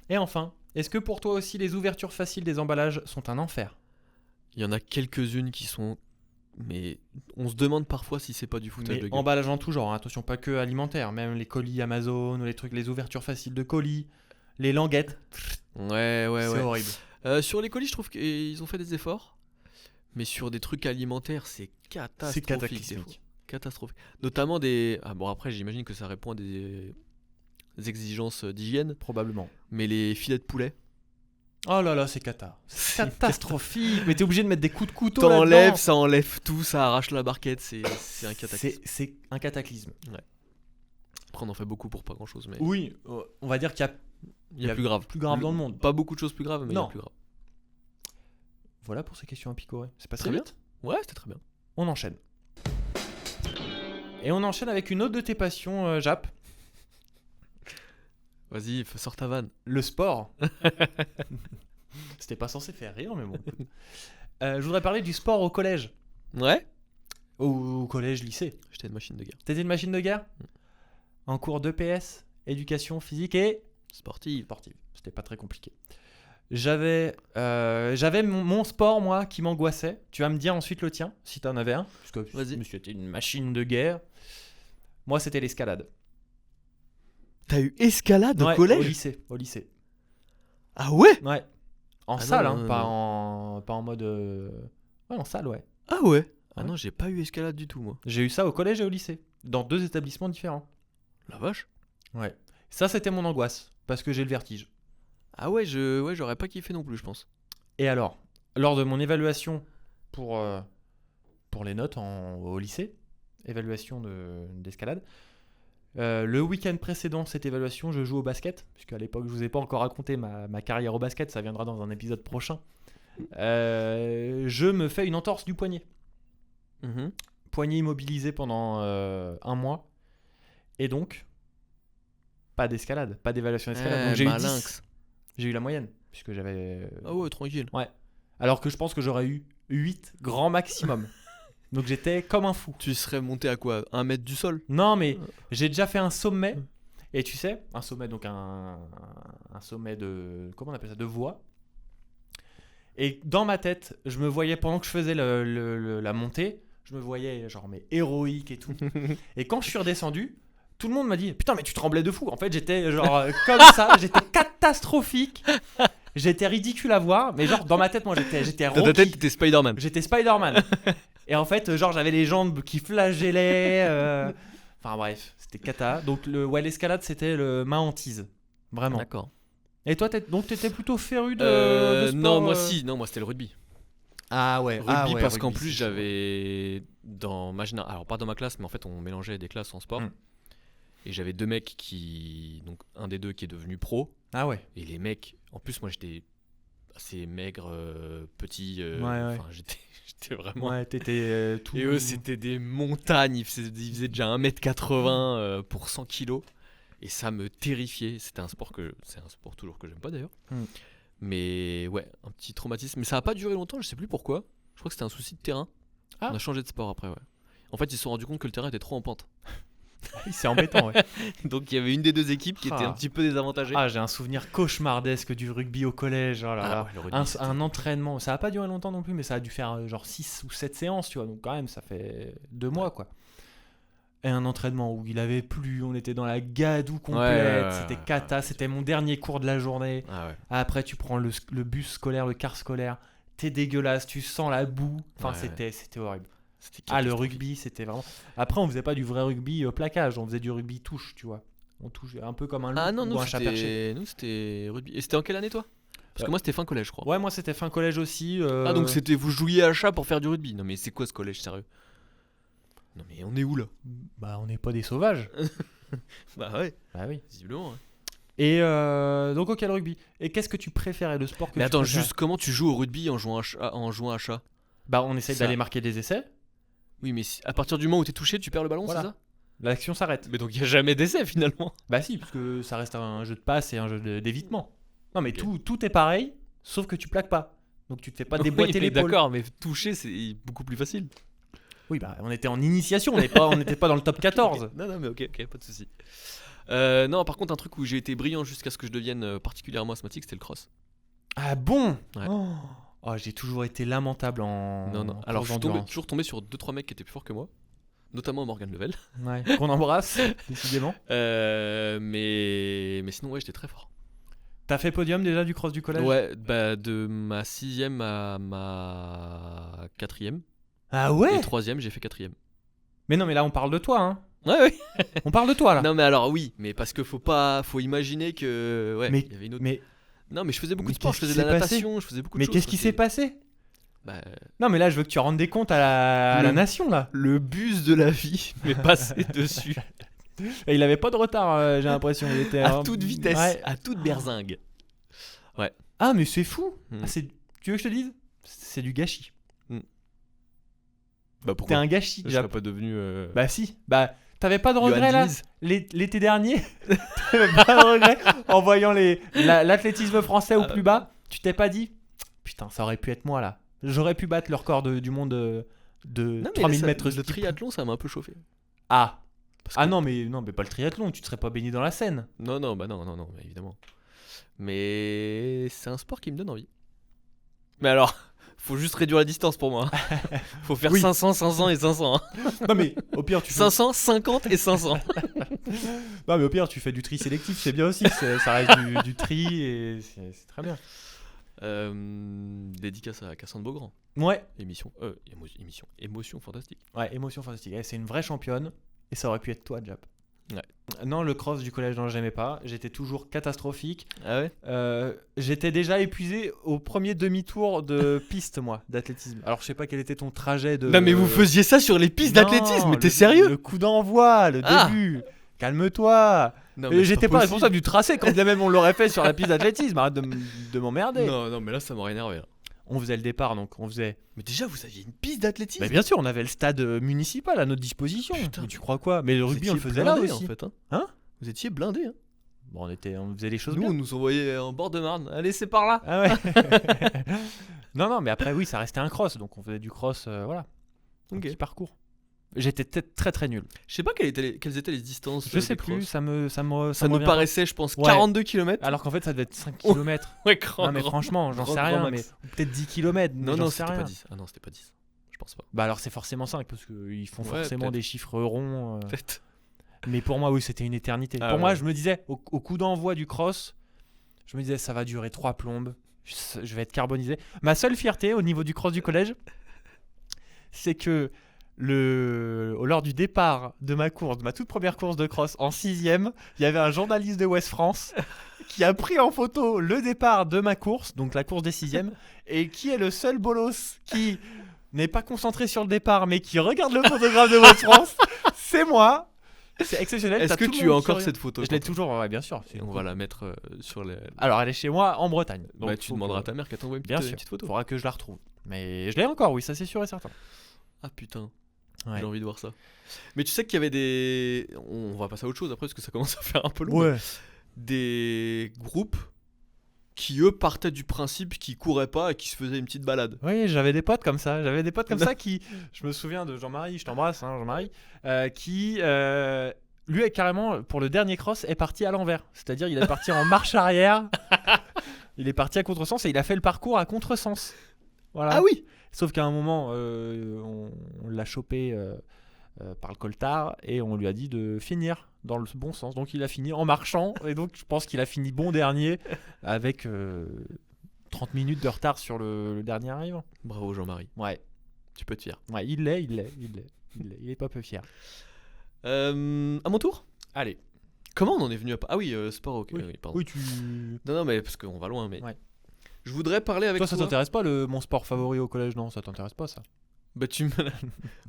Et enfin, est-ce que pour toi aussi les ouvertures faciles des emballages sont un enfer? Il y en a quelques-unes qui sont. Mais on se demande parfois si c'est pas du foutage Mais de gueule. emballage en tout genre, hein, attention, pas que alimentaire, même les colis Amazon ou les trucs, les ouvertures faciles de colis, les languettes, Ouais, ouais, c'est ouais. horrible. Sur les colis, je trouve qu'ils ont fait des efforts. Mais sur des trucs alimentaires, c'est catastrophique. C'est des fois. cataclysmique. Catastrophique. Notamment des. Ah bon, après, j'imagine que ça répond à des exigences d'hygiène. Probablement. Mais les filets de poulet. Oh là là, c'est cata. C'est Catastrophique. Mais t'es obligé de mettre des coups de couteau T'enlèves, là-dedans. ça enlève tout, ça arrache la barquette. C'est un cataclysme. C'est un cataclysme. Après, on en fait beaucoup pour pas grand chose. Mais Oui, on va dire qu'il y a il y a plus grave. plus grave dans le monde. Pas beaucoup de choses plus graves, mais il y Non. a plus grave. Voilà pour ces questions à picorer. C'est passé Très bien. vite. Ouais, c'était très bien. On enchaîne. Et on enchaîne avec une autre de tes passions, Jap, Vas-y, sors ta vanne. le sport. C'était pas censé faire rire, mais bon. Je voudrais parler du sport au collège. Ouais. Au collège, lycée. J'étais une machine de guerre. T'étais une machine de guerre? En cours d'EPS, éducation physique et Sportive. sportive. C'était pas très compliqué. J'avais mon sport, moi, qui m'angoissait. Tu vas me dire ensuite le tien, si t'en avais un. Parce que Vas-y. monsieur était une machine de guerre. Moi, c'était l'escalade. T'as eu escalade Ouais, au collège? Au lycée. Ah ouais? Ouais. En Ah salle, non, hein, non, pas, non. pas en mode... Ouais, en salle, ouais. Ah ouais? Ah Ouais. non, j'ai pas eu escalade du tout, moi. J'ai eu ça au collège et au lycée. Dans 2 établissements différents. La vache. Ouais. Ça, c'était mon angoisse. Parce que j'ai le vertige. Ah ouais, j'aurais pas kiffé non plus, je pense. Et alors, lors de mon évaluation pour les notes au lycée, évaluation d'escalade, Le week-end précédent cette évaluation, je joue au basket, puisqu'à l'époque je vous ai pas encore raconté ma carrière au basket, ça viendra dans un épisode prochain. Je me fais une entorse du poignet. Poignet immobilisé pendant 1 mois. Et donc, pas d'escalade, pas d'évaluation d'escalade. Donc j'ai eu 10. J'ai eu la moyenne, puisque j'avais... Ah ouais, tranquille. Ouais. Alors que je pense que j'aurais eu 8 grand maximum. Donc j'étais comme un fou. Tu serais monté à quoi, 1 mètre du sol? Non, mais j'ai déjà fait un sommet. Et tu sais, un sommet, donc un sommet de... Comment on appelle ça? De voie. Et dans ma tête, je me voyais, pendant que je faisais la montée, je me voyais genre mais héroïque et tout. Et quand je suis redescendu, tout le monde m'a dit putain mais tu tremblais de fou. En fait j'étais genre comme ça, j'étais catastrophique. J'étais ridicule à voir, mais genre dans ma tête moi j'étais Dans ta Rocky. tête, t'étais Spider-Man. J'étais Spider-Man. Et en fait genre j'avais les jambes qui flagellaient. Enfin bref, c'était cata. Donc l'escalade c'était ma hantise. Vraiment. D'accord. Et toi t'étais plutôt féru de sport, Non, moi si, non, moi c'était le rugby. Ah ouais, Rugby parce qu'en rugby, plus c'est j'avais dans ma génération, alors pas dans ma classe, mais en fait on mélangeait des classes en sport. Et j'avais 2 mecs donc un des 2 qui est devenu pro. Ah ouais. Et les mecs, en plus moi j'étais assez maigre, petit. Ouais. J'étais vraiment. Ouais, t'étais tout. Et eux c'était des montagnes, ils faisaient déjà 1m80 pour 100 kilos. Et ça me terrifiait. C'est un sport toujours que j'aime pas d'ailleurs. Mais ouais, un petit traumatisme. Mais ça a pas duré longtemps, je sais plus pourquoi. Je crois que c'était un souci de terrain. Ah. On a changé de sport après, ouais. En fait, ils se sont rendus compte que le terrain était trop en pente. C'est embêtant, ouais. Donc il y avait une des 2 équipes qui était un petit peu désavantagée. Ah, j'ai un souvenir cauchemardesque du rugby au collège. Oh là là. Ouais, le rugby, un entraînement, ça a pas duré longtemps non plus, mais ça a dû faire genre 6 ou 7 séances, tu vois. Donc quand même, ça fait 2 mois, quoi. Et un entraînement où il avait plu, on était dans la gadoue complète, c'était cata, c'était mon dernier cours de la journée. Ah ouais. Après, tu prends le bus scolaire, le car scolaire, t'es dégueulasse, tu sens la boue. Enfin, c'était horrible. Le rugby, c'était vraiment... Après, on faisait pas du vrai rugby plaquage, on faisait du rugby touche, tu vois. On touche un peu comme un loup ou un chat perché. Nous, c'était rugby. Et c'était en quelle année, toi? Parce que moi, c'était fin collège, je crois. Ouais, moi, c'était fin collège aussi. Ah, donc vous jouiez à chat pour faire du rugby? Non, mais c'est quoi ce collège, sérieux? Non, mais on est où là? Bah, on n'est pas des sauvages. Bah ouais. Bah oui. Visiblement, ouais. Et donc, ok, le rugby. Et qu'est-ce que tu préférais, le sport que mais tu attends, préférais? juste comment tu joues au rugby en jouant à chat? Bah, on essaye Ça. d'aller marquer des essais. Oui, mais à partir du moment où t'es touché, tu perds le ballon, Voilà. c'est ça? L'action s'arrête. Mais donc il n'y a jamais d'essai finalement. Bah si, parce que ça reste un jeu de passe et un jeu d'évitement. Non mais Ok. tout est pareil, sauf que tu plaques pas. Donc tu te fais pas déboîter Oui, mais l'épaule. d'accord, mais toucher c'est beaucoup plus facile. Oui, bah on était en initiation, on n'était pas dans le top 14. Non, mais ok, pas de souci. Non, par contre, un truc où j'ai été brillant jusqu'à ce que je devienne particulièrement asthmatique, c'était le cross. Ah bon? Ouais. Oh, j'ai toujours été lamentable en... Non. en Alors, je suis d'endurance. toujours tombé sur 2-3 mecs qui étaient plus forts que moi, notamment Morgan Level. Ouais, qu'on embrasse, décidément. Mais sinon, ouais, j'étais très fort. T'as fait podium déjà du cross du collège? Ouais, bah de ma 6ème à ma 4ème. Ah Et ouais? 3ème, j'ai fait 4ème. Mais non, mais là on parle de toi, hein. Ouais. On parle de toi là. Non, mais alors oui, mais parce que faut imaginer que. Ouais, il y avait une autre. Mais Non, mais je faisais beaucoup mais de sport, je qu'est-ce faisais de qui la s'est passé natation, je faisais beaucoup de mais choses. qu'est-ce qui s'est passé? Bah, Non mais là je veux que tu rendes des comptes à la nation là. le bus de la vie m'est passé dessus Et il avait pas de retard, j'ai l'impression. Il était à toute vitesse, Ouais. à toute berzingue. Ah mais c'est fou. Hmm. Ah, tu veux que je te dise? C'est du gâchis. Bah T'es pourquoi un gâchis. je Jap. serais pas devenu. Bah si. Bah t'avais pas de Johan regret là Diniz. l'été dernier? T'avais pas de regret en voyant l'athlétisme français au plus bas? Tu t'es pas dit putain ça aurait pu être moi là. J'aurais pu battre le record du monde de Non, mais 3000 mètres le steep. triathlon, ça m'a un peu chauffé. Ah. Parce Ah que- non mais pas le triathlon, tu te serais pas baigné dans la Seine. Non, bah non, évidemment. Mais c'est un sport qui me donne envie. Mais alors, faut juste réduire la distance pour moi. Faut faire Oui. 500, 500 et 500. Non mais au pire tu fais 500, 50 et 500. Non mais au pire tu fais du tri sélectif, c'est bien aussi, ça reste du tri et c'est très bien. Dédicace à Cassandre Beaugrand. Ouais, Émotion fantastique. ouais, émotion fantastique. C'est une vraie championne et ça aurait pu être toi, Jap. Ouais. Non, le cross du collège, non, j'aimais pas. J'étais toujours catastrophique. Ah ouais. J'étais déjà épuisé au premier demi-tour de piste, moi, d'athlétisme. Alors, je sais pas quel était ton trajet de. Non mais vous faisiez ça sur les pistes Non, d'athlétisme, mais t'es le sérieux? coup d'envoi, le Ah. début. calme-toi. Non, mais c'est J'étais pas possible. responsable du tracé quand bien même on l'aurait fait sur la piste d'athlétisme. Arrête de m'emmerder. Non, mais là, ça m'aurait énervé. Là. On faisait le départ, donc on faisait. Mais déjà, vous aviez une piste d'athlétisme. Bah bien sûr, on avait le stade municipal à notre disposition. Putain, Mais tu crois quoi? Mais le Vous rugby, on le étiez faisait là blindés, aussi. en fait. Hein? Vous étiez blindés. Hein. Bon, on faisait les choses Nous, bien. on nous envoyait en bord de Marne. Allez, c'est par là. Ah ouais. non, mais après, oui, ça restait un cross, donc on faisait du cross, voilà. Un Ok. petit parcours. J'étais peut-être très très nul. Je sais pas quelles étaient les distances. Je sais des plus, crosses. ça me Ça me nous revient paraissait, je pense, Ouais. 42 km. pas. Alors qu'en fait, ça devait être 5 km. Ouais, grand. Non, mais franchement, j'en grand, sais grand rien, mais max. ou peut-être 10 km. Non, j'en non, sais c'était rien. pas 10. Ah non, c'était pas 10. Je pense pas. Bah alors, c'est forcément 5 parce qu'ils font Ouais, forcément peut-être. des chiffres ronds. Peut-être. Mais pour moi, oui, c'était une éternité. Ah Pour moi, ouais. je me disais, au coup d'envoi du cross, je me disais, ça va durer 3 plombes. Je vais être carbonisé. Ma seule fierté au niveau du cross du collège, c'est que lors du départ de ma course, de ma toute première course de cross en 6ème, il y avait un journaliste de Ouest France qui a pris en photo le départ de ma course, donc la course des 6ème, et qui est le seul bolos qui n'est pas concentré sur le départ, mais qui regarde le photographe de Ouest France. C'est moi. C'est exceptionnel. Est-ce T'as que tout le tu as monde qui encore regarde. cette photo Je l'ai Quentin toujours, ouais, bien sûr. Et on va la mettre sur les. Alors, elle est chez moi en Bretagne. Donc Bah, tu faut demanderas à que- ta mère qu'elle t'envoie une Bien petite, sûr. une petite photo. Faudra que je la retrouve. Mais je l'ai encore, oui, ça c'est sûr et certain. Ah putain, Ouais. j'ai envie de voir ça. Mais tu sais qu'il y avait des. On va passer à autre chose après parce que ça commence à faire un peu long. Ouais. Des groupes qui eux partaient du principe qu'ils couraient pas et qui se faisaient une petite balade. Oui, j'avais des potes comme ça. J'avais des potes comme ça qui. Je me souviens de Jean-Marie, je t'embrasse, hein, Jean-Marie, qui. Lui, carrément, pour le dernier cross, est parti à l'envers. C'est-à-dire, il est parti en marche arrière. Il est parti à contresens et il a fait le parcours à contresens. Voilà. Ah oui. Sauf qu'à un moment, on l'a chopé par le coltard et on lui a dit de finir dans le bon sens. Donc il a fini en marchant et donc je pense qu'il a fini bon dernier avec 30 minutes de retard sur le dernier arrivant. Bravo Jean-Marie, Ouais, tu peux te fier. ouais, il est pas peu fier. À mon tour. Allez. Comment on en est venu à Ah oui, sport. Ok. Oui. Oui, pardon. Oui, tu. Non, mais parce qu'on va loin. Mais Ouais. je voudrais parler avec Toi, toi. ça t'intéresse pas mon sport favori au collège? Non, ça t'intéresse pas ça. Bah tu me.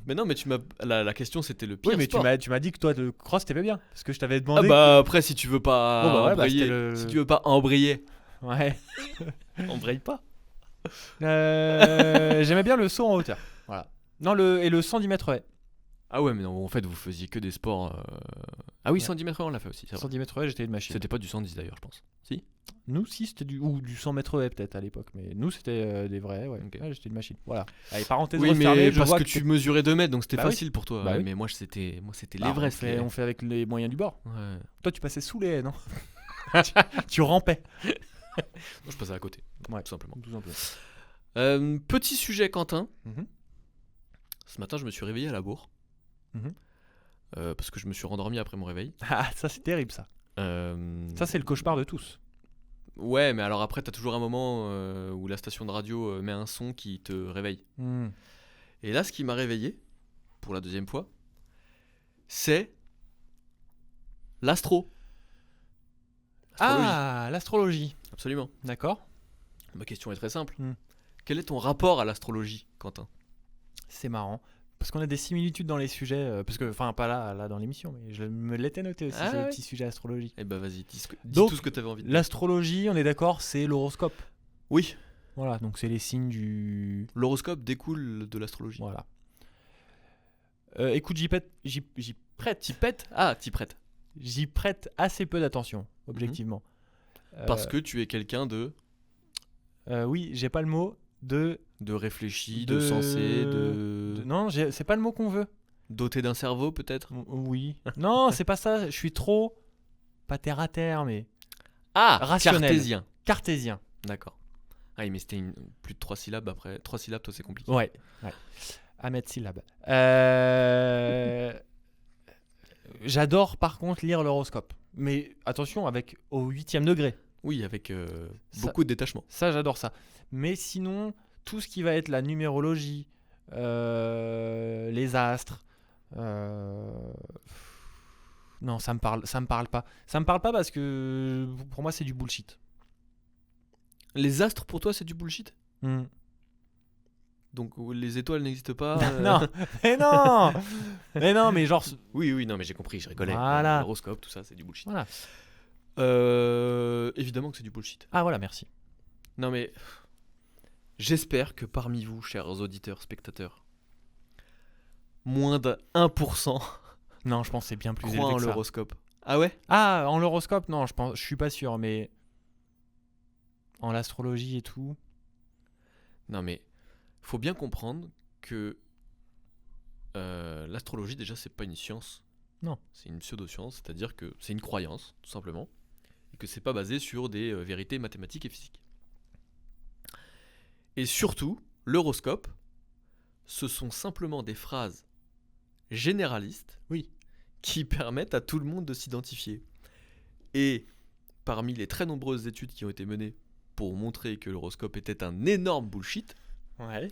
Mais non, mais tu m'as. La question c'était le pire Oui, mais sport. tu m'as dit que toi le cross t'aimais bien parce que je t'avais Ah demandé. bah après si tu veux pas Bon, bah ouais, bah, embrayer, c'était le- si tu veux pas embrayer, Ouais. embraye pas. J'aimais bien le saut en hauteur. Voilà. Non, le 110 mètres haies. Ah ouais, mais non, en fait vous faisiez que des sports. Ah oui, Ouais. 110 mètres on l'a fait aussi. C'est vrai. 110 mètres haies, j'étais une machine. C'était pas du 110 d'ailleurs, je pense. Si. Nous, si, c'était du 100 mètres haies peut-être à l'époque. Mais nous, c'était des vrais, ouais. Ok. Ouais, j'étais une machine. Voilà. Allez, parenthèse Oui, refermée, mais je parce vois que tu mesurais 2 mètres, donc c'était Bah oui. facile pour toi. Bah oui. Mais moi c'était Bah, l'Everest. on fait avec les moyens du bord. Ouais. Toi, tu passais sous les haies, non? Tu rampais. Moi, je passais à côté, Ouais. tout simplement. Tout simplement. Petit sujet, Quentin. Mhm. Ce matin, je me suis réveillé à la bourre. Mhm. Parce que je me suis rendormi après mon réveil. Ah, ça, c'est terrible, ça. Ça, c'est le cauchemar de tous. Ouais, mais alors après, t'as toujours un moment où la station de radio met un son qui te réveille. Hmm. Et là, ce qui m'a réveillé, pour la deuxième fois, c'est l'astro. Astrologie. Ah, l'astrologie. Absolument. D'accord. Ma question est très simple. Hmm. Quel est ton rapport à l'astrologie, Quentin? C'est marrant. Parce qu'on a des similitudes dans les sujets. Parce que, enfin, pas là dans l'émission, mais je me l'étais noté aussi, Ah ce ouais. petit sujet astrologie. Eh ben vas-y, dis Donc, tout ce que t'avais envie de dire. L'astrologie, on est d'accord, c'est l'horoscope. Oui, Voilà, donc c'est les signes du. l'horoscope découle de l'astrologie. Voilà. Écoute, j'y prête. T'y pètes? Ah, t'y prêtes. J'y prête assez peu d'attention, objectivement. Parce que tu es quelqu'un de Oui, j'ai pas le mot réfléchi, de sensé, Non, c'est pas le mot qu'on veut. doté d'un cerveau peut-être. Oui. Non, c'est pas ça. Je suis trop. Pas terre à terre, mais. Ah, Rationnel. cartésien. Cartésien. D'accord. Ah oui, mais c'était plus de 3 syllabes après. 3 syllabes, toi c'est compliqué. Ouais. À mettre syllabe. J'adore par contre lire l'horoscope. Mais attention, au 8e degré. Oui, avec Ça- beaucoup de détachement. Ça, j'adore ça. Mais sinon, tout ce qui va être la numérologie, les astres, non, ça me parle pas. Ça me parle pas parce que pour moi, c'est du bullshit. Les astres pour toi c'est du bullshit? Donc où les étoiles n'existent pas. Non, mais non, mais non, mais genre, Oui, non, mais j'ai compris, je rigolais. Voilà. L'horoscope, tout ça, c'est du bullshit. voilà. Évidemment que c'est du bullshit. Ah voilà, merci. Non, mais j'espère que parmi vous, chers auditeurs, spectateurs, moins de 1% Non, je pense que c'est bien plus croient élevé en que ça. l'horoscope. Ah ouais? Ah, en l'horoscope, non, je suis pas sûr, mais en l'astrologie et tout. Non, mais faut bien comprendre que l'astrologie, déjà, c'est pas une science. Non. C'est une pseudo-science, c'est-à-dire que c'est une croyance, tout simplement, et que c'est pas basé sur des vérités mathématiques et physiques. Et surtout, l'horoscope, ce sont simplement des phrases généralistes Oui. qui permettent à tout le monde de s'identifier. Et parmi les très nombreuses études qui ont été menées pour montrer que l'horoscope était un énorme bullshit, Ouais.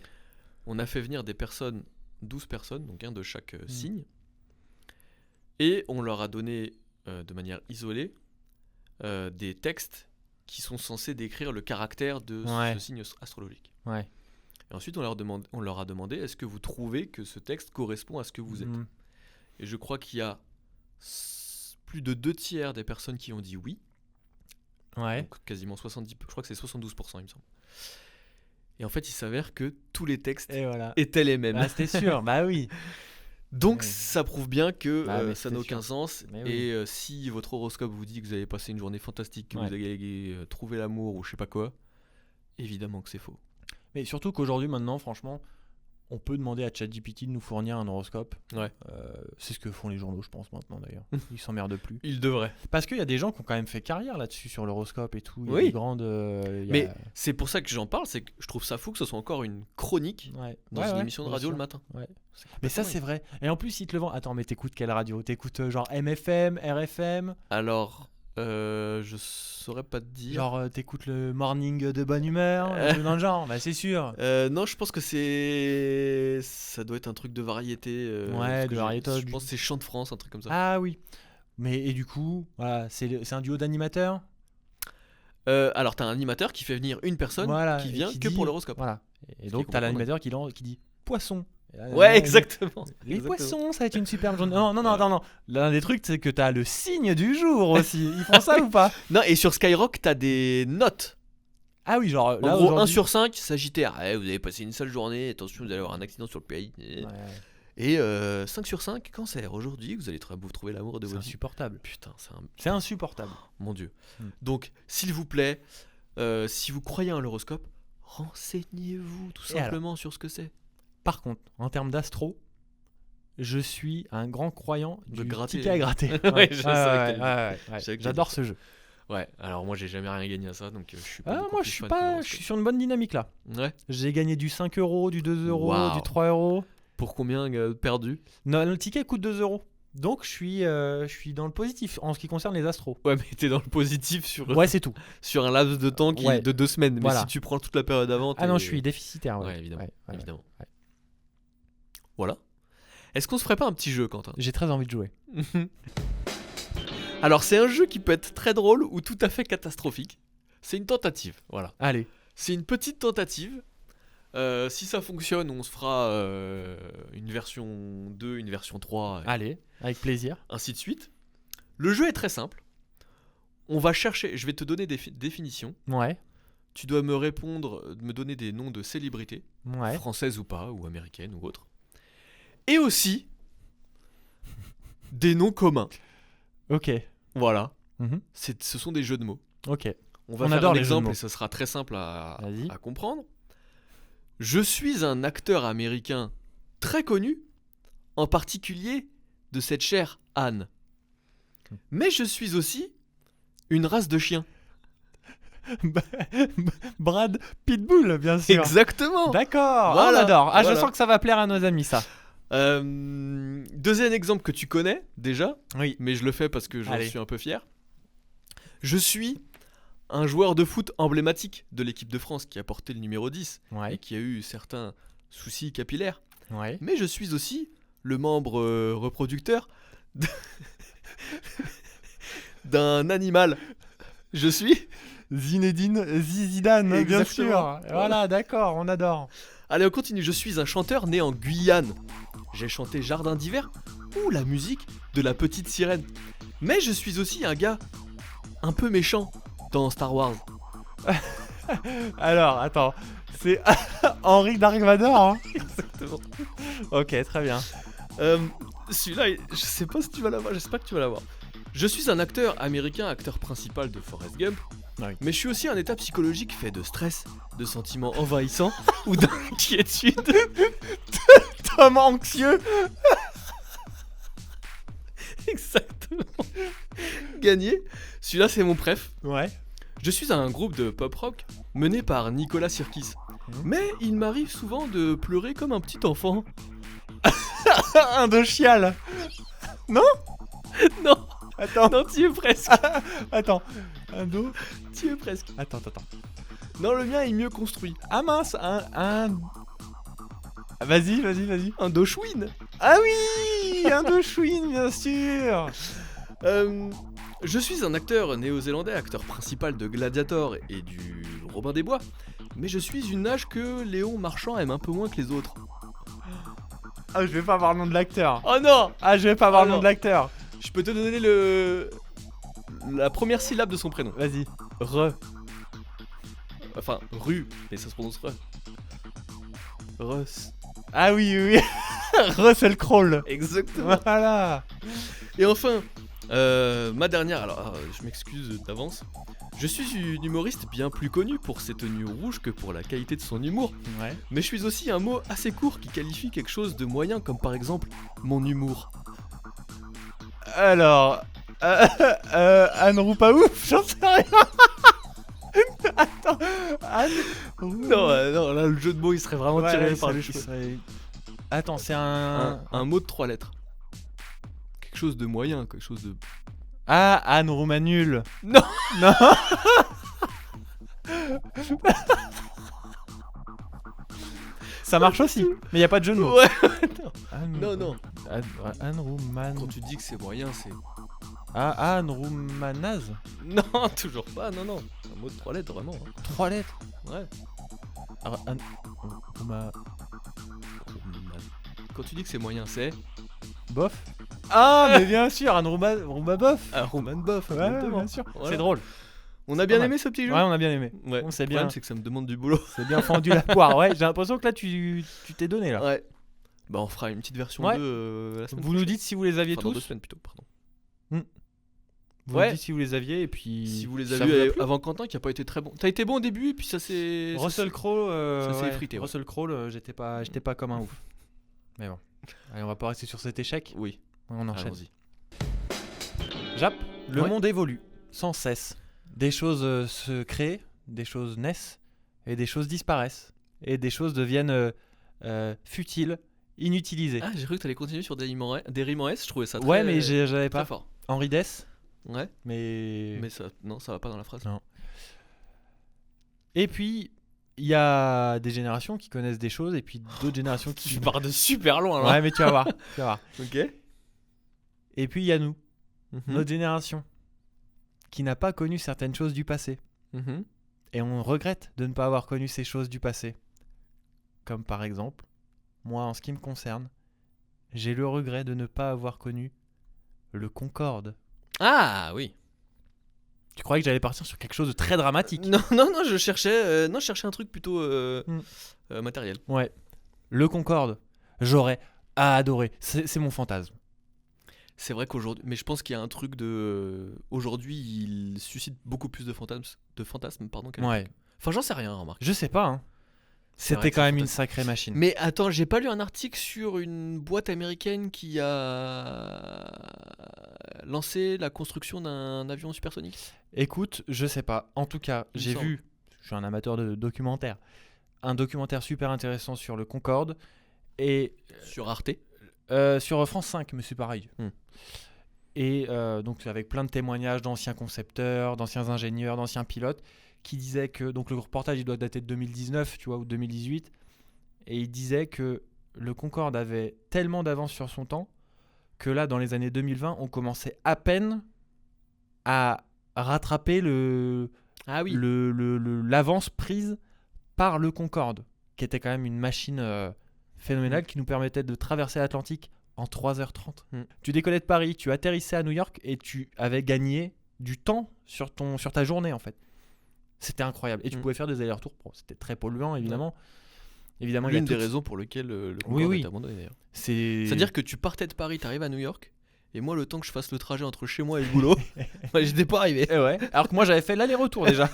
on a fait venir des personnes, 12 personnes, donc un de chaque signe, et on leur a donné de manière isolée des textes qui sont censés décrire le caractère de Ouais. ce signe astrologique. Ouais. Et ensuite, on leur a demandé est-ce que vous trouvez que ce texte correspond à ce que vous êtes? Mhm. Et je crois qu'il y a plus de 2 tiers des personnes qui ont dit oui, Ouais. donc quasiment 70, je crois que c'est 72%, il me semble. Et en fait, il s'avère que tous les textes Et voilà. étaient les mêmes. Bah, c'était sûr, bah oui. Donc Ouais. ça prouve bien que Bah, mais ça c'était n'a aucun sûr. sens. Mais oui. Et si votre horoscope vous dit que vous allez passer une journée fantastique, que Ouais. vous allez trouver l'amour ou je sais pas quoi, évidemment que c'est faux. Mais surtout qu'aujourd'hui, maintenant, franchement, on peut demander à ChatGPT de nous fournir un horoscope. Ouais. C'est ce que font les journaux, je pense, maintenant d'ailleurs. Ils s'emmerdent plus. Il devrait. Parce qu'il y a des gens qui ont quand même fait carrière là-dessus, sur l'horoscope et tout. Il y a Oui. des grandes. il y a- Mais c'est pour ça que j'en parle, c'est que je trouve ça fou que ce soit encore une chronique Ouais. dans Ouais, une ouais, émission de bien radio sûr. le matin. Ouais. C'est Mais ça, complètement c'est vrai. Et en plus, ils te le vendent. Attends, mais t'écoutes quelle radio? T'écoutes genre MFM, RFM? dingue. Alors, je saurais pas te dire. Genre, t'écoutes le morning de bonne humeur? Un truc dans le genre? Bah, c'est sûr. Non, je pense que ça doit être un truc de variété. Ouais, parce de que variété, Je pense que c'est Chant de France, un truc comme ça. Ah oui. Mais et du coup, voilà, c'est un duo d'animateurs? Alors, t'as un animateur qui fait venir une personne Voilà, qui et vient qui que dit- pour l'horoscope. Voilà. Ce Et qui est donc, t'as complètement l'animateur qui dit poisson. Et là, Ouais, il dit, exactement. Les Exactement. poissons, ça va être une superbe journée. Non, Ouais. attends, non. L'un des trucs, c'est que t'as le signe du jour aussi. Ils font ça ou pas? Non, et sur Skyrock, t'as des notes. Ah oui, genre En là, gros, 1 aujourd'hui- sur 5, Sagittaire. Ouais, vous avez passé une sale journée, attention, vous allez avoir un accident sur le pays. Ouais, Et 5 sur 5, Cancer. Aujourd'hui, vous allez vous trouver l'amour de c'est votre vie. insupportable. Putain, c'est un. C'est insupportable. Mon Dieu. Hmm. Donc, s'il vous plaît, si vous croyez en l'horoscope, renseignez-vous tout Et alors simplement sur ce que c'est. Par contre, en termes d'astro, je suis un grand croyant De du gratter. ticket à gratter. Ouais, je savais que t'allais ouais. Je savais que J'adore t'allais ce jeu. Ouais, alors moi, j'ai jamais rien gagné à ça, donc je suis pas. Ah, beaucoup moi, plus je suis fan que pas. Je l'horoscope. suis sur une bonne dynamique là. Ouais. J'ai gagné du 5 euros, du 2 euros, Waouh. du 3 euros. Pour combien perdu? Non, le ticket coûte 2 euros. Donc, je suis dans le positif en ce qui concerne les astros. Ouais, mais t'es dans le positif sur, Ouais, c'est tout. sur un laps de temps qui Ouais. est de 2 semaines. Mais Voilà. si tu prends toute la période avant. Ah non, t'es- je suis déficitaire. Ouais, évidemment. Ouais. évidemment. ouais. Voilà. Est-ce qu'on se ferait pas un petit jeu, Quentin? J'ai très envie de jouer. Alors, c'est un jeu qui peut être très drôle ou tout à fait catastrophique. C'est une tentative, voilà. Allez. C'est une petite tentative. Si ça fonctionne, on se fera une version 2, une version 3, et Allez, avec plaisir. ainsi de suite. Le jeu est très simple. On va chercher, je vais te donner des définitions. Ouais. Tu dois me répondre, me donner des noms de célébrités, Ouais. françaises ou pas, ou américaines ou autres. Et aussi des noms communs. Ok. Voilà. Mhm. Ce sont des jeux de mots. Ok. On va On faire adore un les jeux de exemple mots. et ce sera très simple à Vas-y. comprendre. Je suis un acteur américain très connu, en particulier de cette chère Anne. Mais je suis aussi une race de chien. Brad Pitbull, bien sûr. Exactement. D'accord. Voilà, On adore. Ah, voilà. je sens que ça va plaire à nos amis, ça. Deuxième exemple que tu connais déjà, Oui. mais je le fais parce que j'en Allez. suis un peu fier. Je suis un joueur de foot emblématique de l'équipe de France qui a porté le numéro 10 et Ouais. qui a eu certains soucis capillaires. Ouais. Mais je suis aussi le membre reproducteur d'un animal. Je suis... Zinedine Zidane, bien Exactement. sûr. Voilà, d'accord, on adore. Allez, on continue. Je suis un chanteur né en Guyane. J'ai chanté Jardin d'hiver ou la musique de la petite sirène. Mais je suis aussi un gars un peu méchant dans Star Wars. Alors, attends. C'est Henry Dark Vador, hein. Exactement. Ok, très bien. Celui-là, je sais pas si tu vas l'avoir, j'espère que tu vas l'avoir. Je suis un acteur américain, acteur principal de Forrest Gump. Oui. Mais je suis aussi un état psychologique fait de stress, de sentiments envahissants ou d'inquiétude. Tom anxieux. Exactement. Gagné. Celui-là, c'est mon préf. Ouais. Je suis un groupe de pop rock mené par Nicolas Sirkis. Mais il m'arrive souvent de pleurer comme un petit enfant. Un de chial. Non. Attends. Non, tu y es presque. Attends. Un dos. Tu y es presque. Attends. Non, le mien est mieux construit. Ah mince, un... Vas-y. Un Doshwin. Ah oui, un de chouine, bien sûr. Je suis un acteur néo-zélandais, acteur principal de Gladiator et du Robin des Bois. Mais je suis une nage que Léon Marchand aime un peu moins que les autres. Ah, je vais pas avoir le nom de l'acteur. Oh non. Ah, je vais pas avoir Ah le nom non. de l'acteur. Je peux te donner la première syllabe de son prénom. Vas-y. Enfin, Rue, mais ça se prononce Re. Russ. Ah oui. Russell Crowe. Exactement. Voilà. Et enfin, ma dernière, alors je m'excuse d'avance. Je suis une humoriste bien plus connue pour ses tenues rouges que pour la qualité de son humour. Ouais. Mais je suis aussi un mot assez court qui qualifie quelque chose de moyen, comme par exemple mon humour. Alors, Anne Roupa ouf, j'en sais rien. Attends, Anne. Non, là le jeu de mots il serait vraiment tiré par les cheveux. Attends, c'est un mot de 3 lettres. Quelque chose de moyen, quelque chose de... Ah, Anne Roumanul. Non. Ça marche aussi, mais y a pas de jeu de mots. Ouais. Anne... Non. Anne Rouman. Quand tu dis que c'est moyen, c'est... Ah, Anne Roumanaz. Non, toujours pas, non. Un mot de 3 lettres, vraiment. 3 lettres. Ouais. Alors, Anne... Quand tu dis que c'est moyen, c'est... Bof. Ah, mais bien sûr, Anne Roumabof. Un Roman Boff, Ouais, exactement. bien sûr. Voilà. C'est drôle. On a bien pas aimé ce petit jeu. Ouais, on a bien aimé. Ouais. On sait Le bien. problème, c'est que ça me demande du boulot. C'est bien fendu la poire. Ouais, j'ai l'impression que là, tu t'es donné là. Ouais. Bah, on fera une petite version Ouais. 2 la semaine Vous nous dites si vous les aviez Enfin, dans 2 tous. semaines plutôt, pardon. Vous Ouais. nous dites si vous les aviez et puis. Si vous les ça avez a eu plu. avant Quentin qui a pas été très bon. T'as été bon au début et puis ça s'est... Russell Crowe. ça s'est ouais, effrité, ouais. Russell Crowe, j'étais pas comme un ouf. Mais bon. Allez, on va pas rester sur cet échec. Oui, On enchaîne. allons-y. Jap, le Ouais. monde évolue sans cesse. Des choses se créent, des choses naissent, et des choses disparaissent. Et des choses deviennent futiles, inutilisées. Ah, j'ai cru que t'allais continuer sur des rimes en S, je trouvais ça très... ouais, mais j'avais très pas. fort. Henri Dess, Ouais, mais... mais ça, non, ça va pas dans la phrase. Non. Et puis, il y a des générations qui connaissent des choses, et puis d'autres générations qui... Tu pars de super loin là. Ouais, mais tu vas voir. Tu vas voir. Ok. Et puis, il y a nous, Mhm. notre génération, qui n'a pas connu certaines choses du passé. Mhm. Et on regrette de ne pas avoir connu ces choses du passé. Comme par exemple, moi en ce qui me concerne, j'ai le regret de ne pas avoir connu le Concorde. Ah oui. Tu croyais que j'allais partir sur quelque chose de très dramatique? Non, je cherchais un truc plutôt matériel. Ouais. Le Concorde, j'aurais adoré. C'est mon fantasme. C'est vrai qu'aujourd'hui, mais je pense qu'il y a un truc de... Aujourd'hui, il suscite beaucoup plus de fantasmes pardon, qu'à Ouais. l'époque. Enfin, j'en sais rien, remarque. Je sais pas, hein. C'est vrai C'était que quand c'est même une fantastique. sacrée machine. Mais attends, j'ai pas lu un article sur une boîte américaine qui a lancé la construction d'un avion supersonique? Écoute, je sais pas. En tout cas, Il me j'ai semble. vu, je suis un amateur de documentaires, un documentaire super intéressant sur le Concorde. Et Sur Arte. sur France 5, mais c'est pareil. Et donc avec plein de témoignages d'anciens concepteurs, d'anciens ingénieurs, d'anciens pilotes qui disaient que, donc le reportage il doit dater de 2019, tu vois, ou 2018, et il disait que le Concorde avait tellement d'avance sur son temps que là, dans les années 2020, on commençait à peine à rattraper Ah oui. l'avance prise par le Concorde. qui était quand même une machine phénoménale qui nous permettait de traverser l'Atlantique en 3h30. Tu décollais de Paris, tu atterrissais à New York et tu avais gagné du temps sur ta journée en fait. C'était incroyable. Et tu pouvais faire des allers-retours. Bon, c'était très polluant évidemment. Évidemment, l'une des raisons pour lesquelles le Concorde a été abandonné d'ailleurs. C'est-à-dire que tu partais de Paris, tu arrives à New York, et moi le temps que je fasse le trajet entre chez moi et le boulot, j'étais pas arrivé. Ouais. Alors que moi j'avais fait l'aller-retour déjà.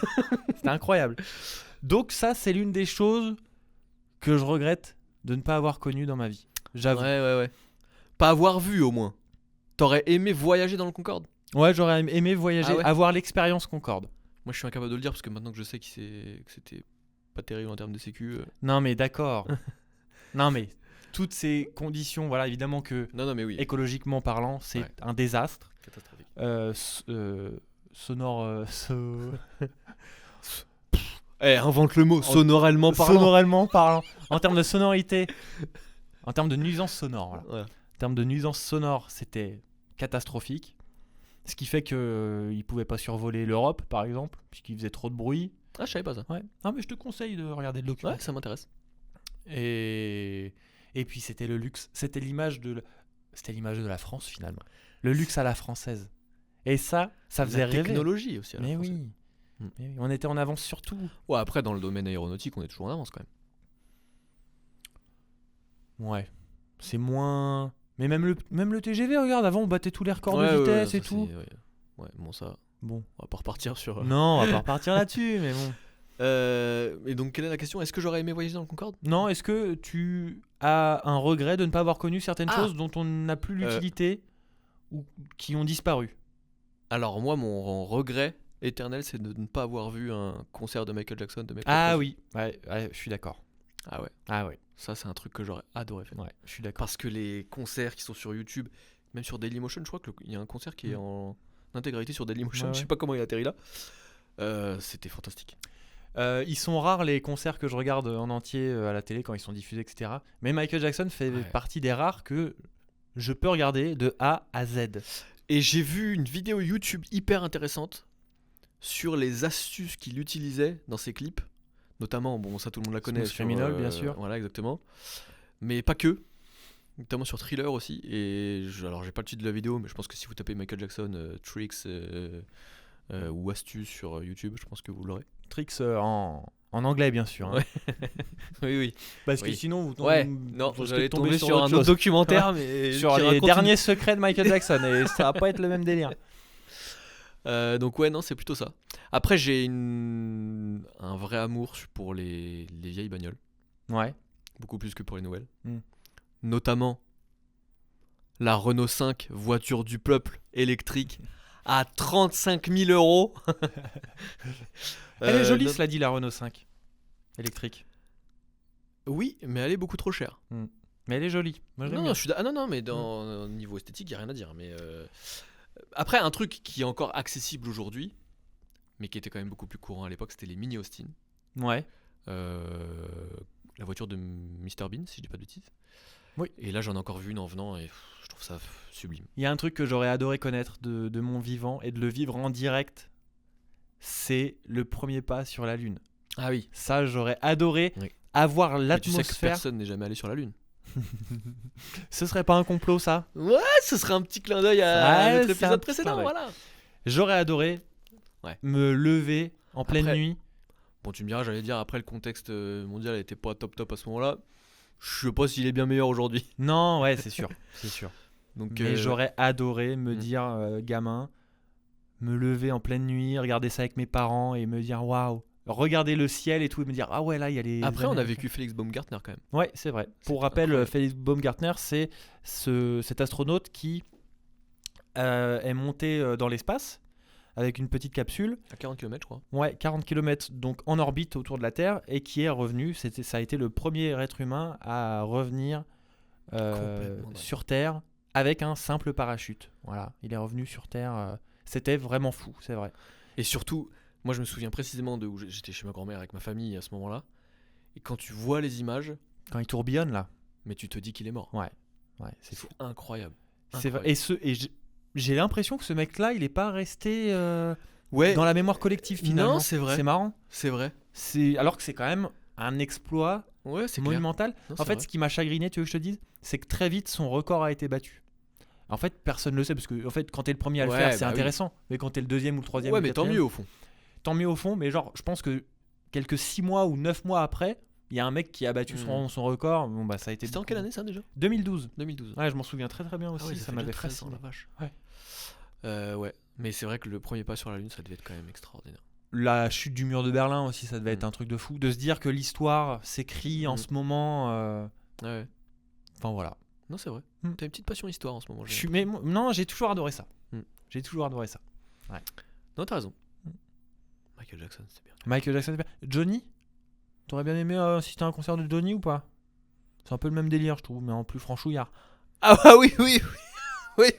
C'était incroyable. Donc ça c'est l'une des choses que je regrette de ne pas avoir connu dans ma vie. J'avoue. Ouais. Pas avoir vu au moins. T'aurais aimé voyager dans le Concorde ? Ouais, j'aurais aimé voyager, avoir l'expérience Concorde. Moi je suis incapable de le dire parce que maintenant que je sais que c'était pas terrible en termes de sécu. Non mais d'accord. Non mais toutes ces conditions, voilà, évidemment que mais oui. Écologiquement parlant, c'est un désastre. Catastrophique. Invente le mot, sonorellement parlant. Sonorellement parlant. En termes de sonorité, en termes de nuisance sonore, voilà. En termes de nuisance sonore, c'était catastrophique. Ce qui fait qu'ils ne pouvaient pas survoler l'Europe, par exemple, puisqu'il faisait trop de bruit. Ah, je savais pas ça. Ouais. Ah, mais je te conseille de regarder le documentaire. Ouais, ça m'intéresse. Et puis c'était le luxe, c'était l'image de la France finalement. Le luxe à la française. Et ça faisait rêver. La technologie aussi à la française. Mais oui, on était en avance sur tout. Ouais, après dans le domaine aéronautique, on est toujours en avance quand même. Ouais. C'est moins. Mais même le TGV, regarde, avant on battait tous les records de vitesse et tout. Ouais, bon ça. Bon, on va pas repartir sur. Non, on va pas repartir là-dessus, mais bon. Et donc quelle est la question ? Est-ce que j'aurais aimé voyager dans le Concorde ? Non, est-ce que tu as un regret de ne pas avoir connu certaines choses dont on n'a plus l'utilité ou qui ont disparu ? Alors moi, mon regret éternel, c'est de ne pas avoir vu un concert de Michael Jackson de mes Ah oui, ouais, je suis d'accord. Ah ouais. Ça, c'est un truc que j'aurais adoré faire. Ouais, je suis d'accord. Parce que les concerts qui sont sur YouTube, même sur Dailymotion, je crois qu'il y a un concert qui est en intégralité sur Dailymotion. Je sais pas comment il a atterri là. C'était fantastique. Ils sont rares les concerts que je regarde en entier à la télé quand ils sont diffusés, etc. Mais Michael Jackson fait partie des rares que je peux regarder de A à Z. Et j'ai vu une vidéo YouTube hyper intéressante sur les astuces qu'il utilisait dans ses clips. Notamment, bon ça tout le monde la connaît. Smooth Criminal, bien sûr. Voilà, exactement. Mais pas que. Notamment sur Thriller aussi. Et alors j'ai pas le titre de la vidéo, mais je pense que si vous tapez Michael Jackson tricks ou astuces sur YouTube, je pense que vous l'aurez. Tricks en anglais bien sûr. Hein. Oui. Parce que sinon vous tombez. Non, j'allais tomber sur un autre documentaire, mais sur les derniers secrets de Michael Jackson et ça va pas être le même délire. Donc non, c'est plutôt ça. Après j'ai un vrai amour pour les vieilles bagnoles. Ouais. Beaucoup plus que pour les nouvelles. Notamment la Renault 5 voiture du peuple électrique à 35 000 €. Elle est jolie, cela dit, la Renault 5 électrique. Oui, mais elle est beaucoup trop chère. Mais elle est jolie. Moi, non, mais au niveau esthétique, il n'y a rien à dire. Mais après, un truc qui est encore accessible aujourd'hui, mais qui était quand même beaucoup plus courant à l'époque, c'était les Mini Austin. Ouais. La voiture de Mr Bean, si je dis pas de bêtises. Oui. Et là, j'en ai encore vu une en venant et je trouve ça sublime. Il y a un truc que j'aurais adoré connaître de mon vivant et de le vivre en direct, c'est le premier pas sur la Lune. Ah oui. Ça, j'aurais adoré avoir l'atmosphère. Mais tu sais que personne n'est jamais allé sur la Lune. Ce serait pas un complot, ça ? Ouais, ce serait un petit clin d'œil à notre épisode précédent, voilà. J'aurais adoré me lever en pleine nuit. Bon, tu me diras, j'allais dire, après le contexte mondial était pas top à ce moment-là. Je sais pas s'il est bien meilleur aujourd'hui. Non, ouais, c'est sûr. Donc, mais j'aurais adoré me dire, gamin, me lever en pleine nuit, regarder ça avec mes parents et me dire, waouh, regarder le ciel et tout, et me dire, ah ouais, là, il y a les. Après, on a vécu Félix Baumgartner quand même. Ouais, c'est vrai. Pour rappel, Félix Baumgartner, c'est cet astronaute qui est monté dans l'espace avec une petite capsule. À 40 km, je crois. Ouais, 40 km donc en orbite autour de la Terre et qui est revenu. Ça a été le premier être humain à revenir sur Terre avec un simple parachute. Voilà, il est revenu sur Terre. C'était vraiment fou, c'est vrai. Et surtout, moi je me souviens précisément de où j'étais chez ma grand-mère avec ma famille à ce moment-là. Et quand tu vois les images. Quand il tourbillonne là. Mais tu te dis qu'il est mort. Ouais, c'est fou. Incroyable. C'est vrai. Et j'ai l'impression que ce mec-là, il est pas resté dans la mémoire collective finalement. Non, c'est vrai. C'est marrant. C'est vrai. Alors que c'est quand même un exploit Ouais, c'est clair. monumental. Non, En c'est fait, vrai. ce qui m'a chagriné, tu veux que je te dise, c'est que très vite son record a été battu. En fait, personne ne le sait parce que en fait, quand t'es le premier à le Ouais, faire, c'est bah oui. intéressant. Mais quand t'es le deuxième ou le troisième, Ouais, ou le mais tant quatrième, mieux au fond. tant mieux au fond. Mais genre, je pense que quelques 6 mois ou 9 mois après, il y a un mec qui a battu son record. Bon bah ça a été. C'était en quelle année ça déjà 2012. 2012. Ouais, je m'en souviens très très bien Ah aussi. ouais, ça fait m'avait déjà 13 ans, fasciné. la vache. Ouais. Ouais, mais c'est vrai que le premier pas sur la lune, ça devait être quand même extraordinaire. La chute du mur de Berlin aussi, ça devait être Mm. un truc de fou. De se dire que l'histoire s'écrit en Mm. ce moment. Ouais. Enfin voilà. Non, c'est vrai. Mm. T'as une petite passion histoire en ce moment. Non, j'ai toujours adoré ça. Mm. J'ai toujours adoré ça. Non, t'as raison. Mm. Michael Jackson, c'est bien. Michael Jackson, c'est bien. Johnny, t'aurais bien aimé assister à un concert de Johnny ou pas? C'est un peu le même délire, je trouve, mais en plus franchouillard. Ah bah oui, oui, oui.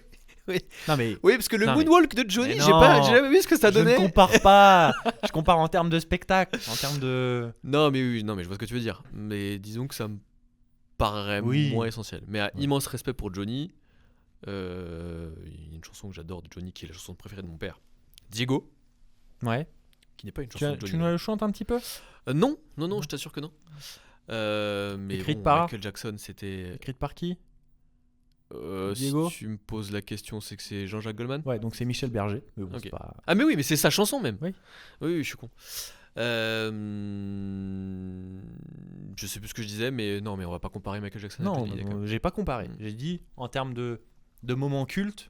Non mais Oui, parce que le Non, mais- moonwalk de Johnny, Mais j'ai non. jamais vu ce que ça je ne donnait. compare pas. Je compare en termes de spectacle, en termes de. Non, mais oui, non, mais je vois ce que tu veux dire. Mais disons que ça me paraît Oui. moins essentiel. Mais Ouais. immense respect pour Johnny. Il y a une chanson que j'adore de Johnny qui est la chanson préférée de mon père. Diego, Ouais. qui n'est pas une Tu, chanson de tu Johnny. nous la chantes un petit peu? Non, je t'assure que non. Mais Écrite bon, par- Michael Jackson, c'était. Écrite par qui? Si Diego tu me poses la question, c'est que c'est Jean-Jacques Goldman. Ouais, donc c'est Michel Berger. Mais bon, Ok. c'est pas. Ah mais oui, mais c'est sa chanson même. Oui. Oui, je suis con. Je sais plus ce que je disais, mais non, mais on va pas comparer Michael Jackson à Non, Johnny Depp. j'ai pas comparé. Mm. J'ai dit en termes de moments cultes.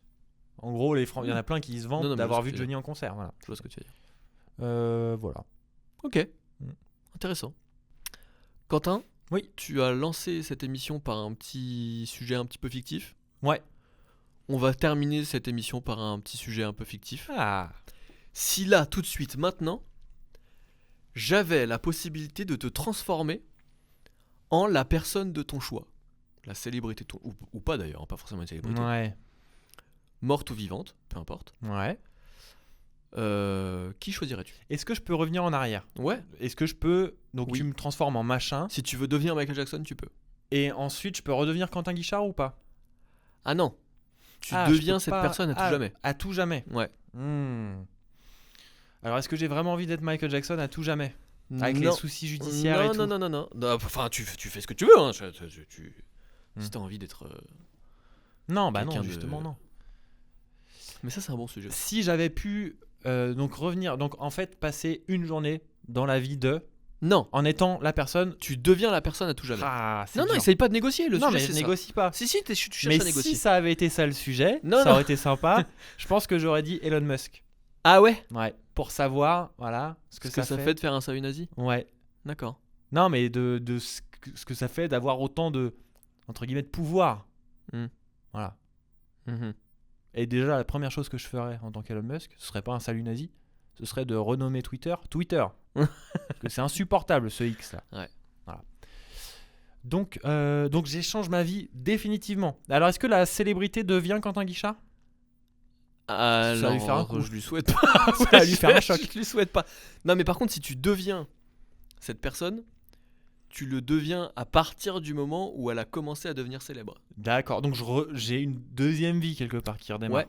En gros, il y en a plein qui se vantent Non, non, mais d'avoir je sais vu ce que Johnny en concert. Voilà. Je vois ce que tu veux dire. Voilà. Ok. Mm. Intéressant. Quentin, Oui. tu as lancé cette émission par un petit sujet un petit peu fictif. Ouais. On va terminer cette émission par un petit sujet un peu fictif. Ah. Si là, tout de suite, maintenant, j'avais la possibilité de te transformer en la personne de ton choix, la célébrité, ou pas d'ailleurs, hein, pas forcément une célébrité, Ouais. morte ou vivante, peu importe, Ouais. qui choisirais-tu? Est-ce que je peux revenir en arrière? Ouais, Est-ce que je peux. Donc Oui. tu me transformes en machin. si tu veux devenir Michael Jackson, tu peux. Et ensuite, je peux redevenir Quentin Guichard ou pas? Ah non, tu Ah, je deviens peux cette pas- personne à tout jamais. À tout jamais. Ouais. Alors, est-ce que j'ai vraiment envie d'être Michael Jackson à tout jamais? Avec les non. soucis judiciaires et non, tout. non, non, non, non, non. Enfin, tu fais ce que tu veux. Hein. Hmm. Si t'as envie d'être. Non, bah Quelqu'un non, de- justement, non. Mais ça, c'est un bon sujet. Si j'avais pu donc revenir, donc en fait, passer une journée dans la vie de. Non, En étant la personne. tu deviens la personne à tout jamais. Ah, c'est non, non, dur. essaye pas de négocier. Le Non, sujet, mais c'est je ça. négocie pas. Si, tu cherches Mais à négocier. si ça avait été ça le sujet, Non, ça non. aurait été sympa. Je pense que j'aurais dit Elon Musk. Ah ouais? Ouais. Pour savoir, voilà, ce que Ce que ça fait de faire un salut nazi? Ouais. D'accord. Non, mais de ce que ça fait d'avoir autant de, entre guillemets, de pouvoir. Hmm. Voilà. Mhm. Et déjà, la première chose que je ferais en tant qu'Elon Musk, ce serait pas un salut nazi, ce serait de renommer Twitter. Parce que c'est insupportable ce X là. Ouais. Voilà. Donc j'échange ma vie définitivement. Alors, est-ce que la célébrité devient Quentin Guichard? Alors, Ça va lui faire un coup. je lui souhaite pas. Ça va lui faire un choc. Je lui souhaite pas. Non, mais par contre, si tu deviens cette personne, tu le deviens à partir du moment où elle a commencé à devenir célèbre. D'accord. Donc j'ai une deuxième vie quelque part qui redémarre.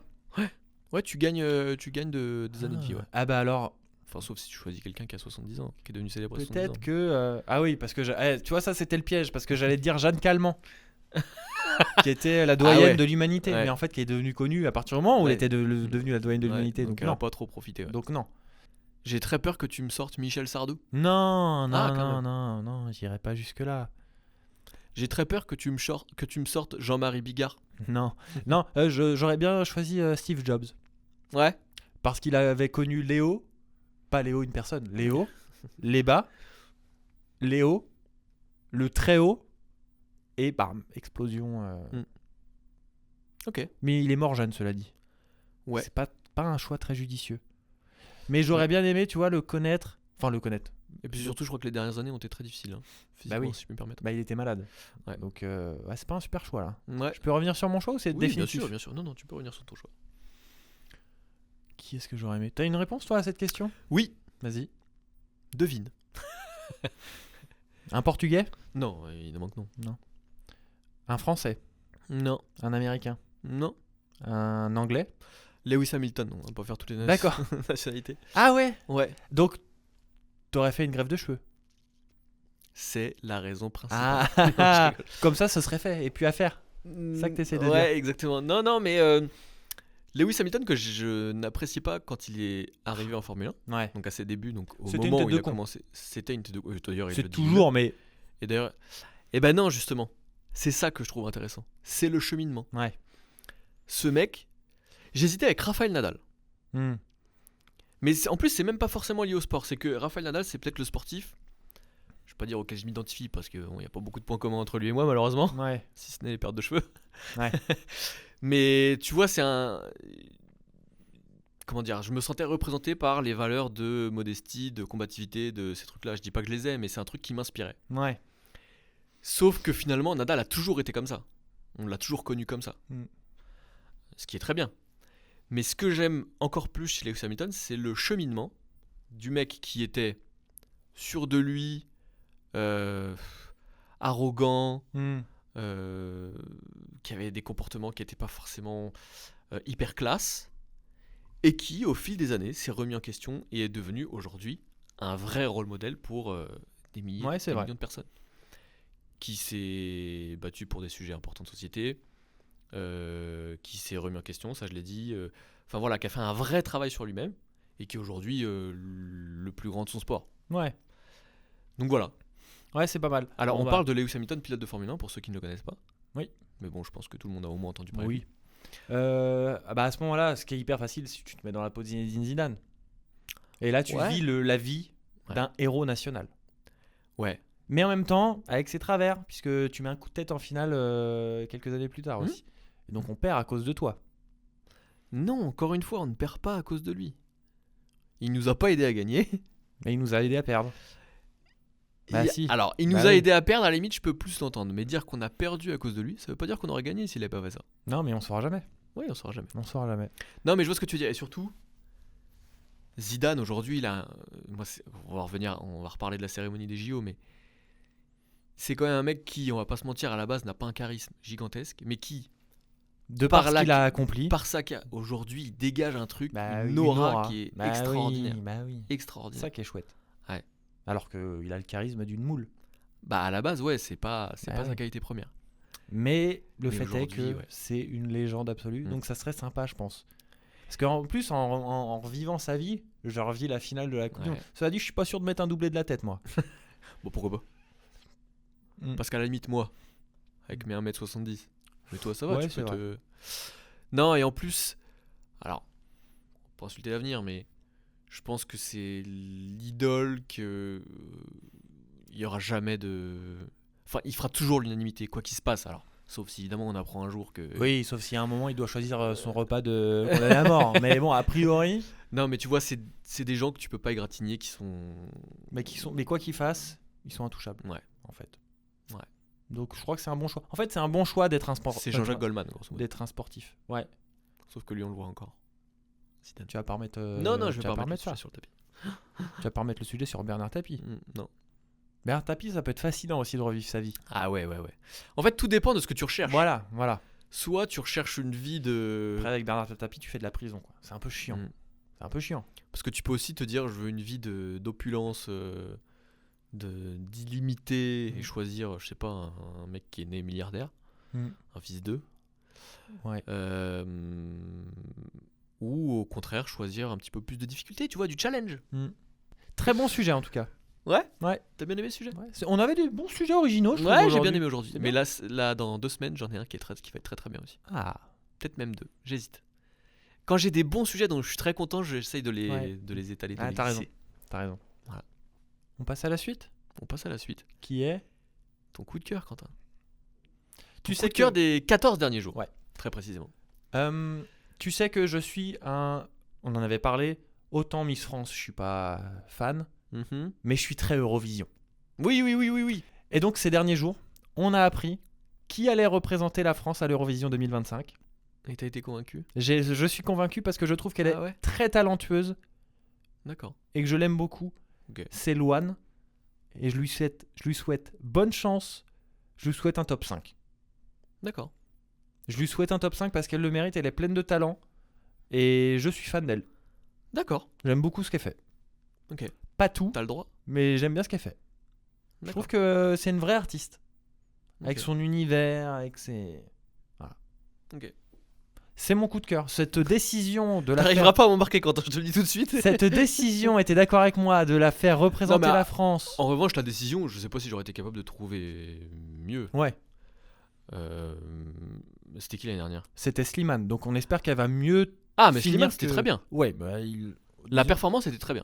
Ouais, tu gagnes des années de vie. Ouais. Ah bah alors, Enfin, sauf si tu choisis quelqu'un qui a 70 ans, qui est devenu célèbre à 70 peut-être ans. que... Ah oui, parce que... tu vois, ça c'était le piège, parce que j'allais te dire Jeanne Calment, qui était la doyenne ouais. de l'humanité, Ouais. mais en fait qui est devenue connue à partir du moment où Ouais. elle était devenue la doyenne de Ouais, l'humanité. donc Donc elle a non. pas trop profité. Ouais. Donc non. J'ai très peur que tu me sortes Michel Sardou. Non, non, Ah, quand non, même. non, non, j'irai pas jusque-là. J'ai très peur que tu me sortes Jean-Marie Bigard. Non, non, j'aurais bien choisi Steve Jobs. Ouais. Parce qu'il avait connu Léo, pas Léo une personne, Léo, les bas, Léo, le très haut, et bam, explosion. Ok. Mais il est mort jeune, cela dit. Ouais. C'est pas un choix très judicieux. Mais j'aurais bien aimé, tu vois, le connaître. Enfin, le connaître. Et puis surtout, je crois que les dernières années ont été très difficiles. Hein, physiquement, oui. si je peux me permettre. Bah, il était malade. Ouais. Donc, ouais, c'est pas un super choix là. Ouais. Je peux revenir sur mon choix ou c'est Oui, bien définitif? sûr, bien sûr. Non, tu peux revenir sur ton choix. Qui est-ce que j'aurais aimé? T'as une réponse, toi, à cette question? Oui. Vas-y. Devine. Un portugais? Non, évidemment que non. Un français? Non. Un américain? Non. Un anglais? Lewis Hamilton, non, on va pas faire toutes les D'accord. nationalités. Ah ouais? Ouais. Donc, t'aurais fait une greffe de cheveux? C'est la raison principale. Ah, comme ça, ce serait fait. Et puis à faire. C'est ça que t'essaies de dire. Ouais, exactement. Non, mais Lewis Hamilton, que je n'apprécie pas quand il est arrivé en Formule 1, Ouais. donc à ses débuts, donc au C'était une moment tête où de il a con. commencé. C'était une tête de con. D'ailleurs, il C'est le dit toujours, mais. Et d'ailleurs, eh ben non, justement, c'est ça que je trouve intéressant. C'est le cheminement. Ouais. Ce mec, j'hésitais avec Rafael Nadal. Hmm. Mais en plus, c'est même pas forcément lié au sport. C'est que Rafael Nadal, c'est peut-être le sportif. Je vais pas dire auquel je m'identifie parce qu'il n'y a pas beaucoup de points communs entre lui et moi, malheureusement. Ouais. Si ce n'est les pertes de cheveux. Ouais. Mais tu vois, c'est un. Comment dire, je me sentais représenté par les valeurs de modestie, de combativité, de ces trucs-là. Je dis pas que je les ai, mais c'est un truc qui m'inspirait. Ouais. Sauf que finalement, Nadal a toujours été comme ça. On l'a toujours connu comme ça. Mm. Ce qui est très bien. Mais ce que j'aime encore plus chez Lewis Hamilton, c'est le cheminement du mec qui était sûr de lui, arrogant, Hmm. qui avait des comportements qui n'étaient pas forcément hyper classe, et qui, au fil des années, s'est remis en question et est devenu aujourd'hui un vrai rôle modèle pour des milliers, Ouais, c'est des vrai. millions de personnes. Qui s'est battu pour des sujets importants de société, qui s'est remis en question, ça je l'ai dit, enfin voilà, qui a fait un vrai travail sur lui-même et qui est aujourd'hui le plus grand de son sport. Ouais. Donc voilà. Ouais, c'est pas mal. Alors Bon, on bah, parle de Lewis Hamilton, pilote de Formule 1, pour ceux qui ne le connaissent pas. Oui. Mais bon, je pense que tout le monde a au moins entendu parler. Oui. Bah à ce moment-là, ce qui est hyper facile, c'est que tu te mets dans la peau de Zinedine Zidane. Et là, tu Ouais. vis la vie Ouais. d'un héros national. Ouais. Mais en même temps, avec ses travers, puisque tu mets un coup de tête en finale quelques années plus tard aussi. Et donc on perd à cause de toi. Non, encore une fois, on ne perd pas à cause de lui. Il nous a pas aidé à gagner. Mais il nous a aidé à perdre. Bah si. Alors, il nous Bah a oui. aidé à perdre, à la limite, je peux plus l'entendre. Mais dire qu'on a perdu à cause de lui, ça veut pas dire qu'on aurait gagné s'il avait pas fait ça. Non, mais on saura jamais. Oui, on saura jamais. On saura jamais. Non, mais je vois ce que tu veux dire. Et surtout, Zidane, aujourd'hui, il a. On va revenir, on va reparler de la cérémonie des JO, mais c'est quand même un mec qui, on va pas se mentir, à la base n'a pas un charisme gigantesque, mais qui, De Par par ce là qu'il a accompli. par ça, aujourd'hui, il dégage un truc, Bah oui, une aura qui est Bah extraordinaire. Oui, bah oui. C'est Extraordinaire. ça qui est chouette. Ouais. Alors qu'il a le charisme d'une moule. Bah, à la base, ouais, c'est pas Bah sa oui. qualité première. Mais le Mais fait est aujourd'hui, que ouais. c'est une légende absolue. Mm. Donc ça serait sympa, je pense. Parce qu'en plus, en revivant sa vie, je revis la finale de la Coupe du Ouais. Monde. Cela dit, je suis pas sûr de mettre un doublé de la tête, moi. Bon, pourquoi pas Mm. Parce qu'à la limite, moi, avec mes 1m70, mais toi, ça va, Ouais, tu peux c'est te. Non, et en plus, alors, pour insulter l'avenir, mais je pense que c'est l'idole que. Il y aura jamais de. Enfin, il fera toujours l'unanimité, quoi qu'il se passe, alors. Sauf si, évidemment, on apprend un jour que. Oui, sauf si à un moment, il doit choisir son repas de condamné à mort. Mais bon, a priori, Non, mais tu vois, c'est des gens que tu peux pas égratigner qui sont. mais quoi qu'il fasse, ils sont intouchables. Ouais. En fait. Ouais. Donc je crois que c'est un bon choix. En fait, c'est un bon choix d'être un sport. C'est Jean-Jacques Goldman, grosso modo. D'être un sportif. Ouais. Sauf que lui, on le voit encore. Zidane. Tu vas pas remettre. Non, je tu vais vas pas remettre ça. ça sur le tapis. Tu vas pas remettre le sujet sur Bernard Tapie. Non. Bernard Tapie, ça peut être fascinant aussi de revivre sa vie. Ah ouais. En fait, tout dépend de ce que tu recherches. Voilà. Soit tu recherches une vie de. Après, avec Bernard Tapie, tu fais de la prison, quoi. C'est un peu chiant. Mm. C'est un peu chiant. Parce que tu peux aussi te dire, je veux une vie d'opulence, d'illimité, et choisir, je sais pas, un mec qui est né milliardaire, Mm. un fils d'eux. Ouais. Ou au contraire, choisir un petit peu plus de difficulté, tu vois, du challenge. Très bon sujet en tout cas. Ouais Ouais. T'as bien aimé ce sujet? Ouais. On avait des bons sujets originaux, je trouve. Ouais, j'ai aujourd'hui. bien aimé aujourd'hui. C'est Mais bien. là, dans 2 semaines, j'en ai un qui va être très très bien aussi. Ah. Peut-être même 2, j'hésite. Quand j'ai des bons sujets dont je suis très content, j'essaye de les, Ouais. de les étaler. De Ah, les t'as glisser. T'as raison. Voilà. On passe à la suite. On passe à la suite. Qui est Ton coup de cœur, Quentin. Tu Ton sais coup de cœur que- des 14 derniers jours. Ouais. Très précisément. Tu sais que je suis un. On en avait parlé. Autant Miss France, je suis pas fan, Mhm. mais je suis très Eurovision. Oui. Et donc ces derniers jours, on a appris qui allait représenter la France à l'Eurovision 2025. Et t'as été convaincu? Je suis convaincu parce que je trouve qu'elle est Ah ouais. très talentueuse D'accord. et que je l'aime beaucoup. Ok. C'est Louane. Et je lui souhaite bonne chance. Je lui souhaite un top 5. D'accord. Je lui souhaite un top 5 parce qu'elle le mérite, elle est pleine de talent. Et je suis fan d'elle. D'accord. J'aime beaucoup ce qu'elle fait. Ok. Pas tout, T'as le droit. mais j'aime bien ce qu'elle fait. Je trouve que c'est une vraie artiste. Avec Ok. son univers, avec ses... Ok. C'est mon coup de cœur. Cette décision de la T'arriveras faire... pas à m'embarquer quand je te le dis tout de suite. Cette décision, et t'es d'accord avec moi, de la faire représenter Non, mais la France. En revanche, ta décision, je sais pas si j'aurais été capable de trouver mieux. Ouais, C'était qui l'année dernière? c'était Slimane. Donc on espère qu'elle va mieux Ah, mais finir Slimane, c'était que- très bien. Ouais, bah il... La disons- performance était très bien.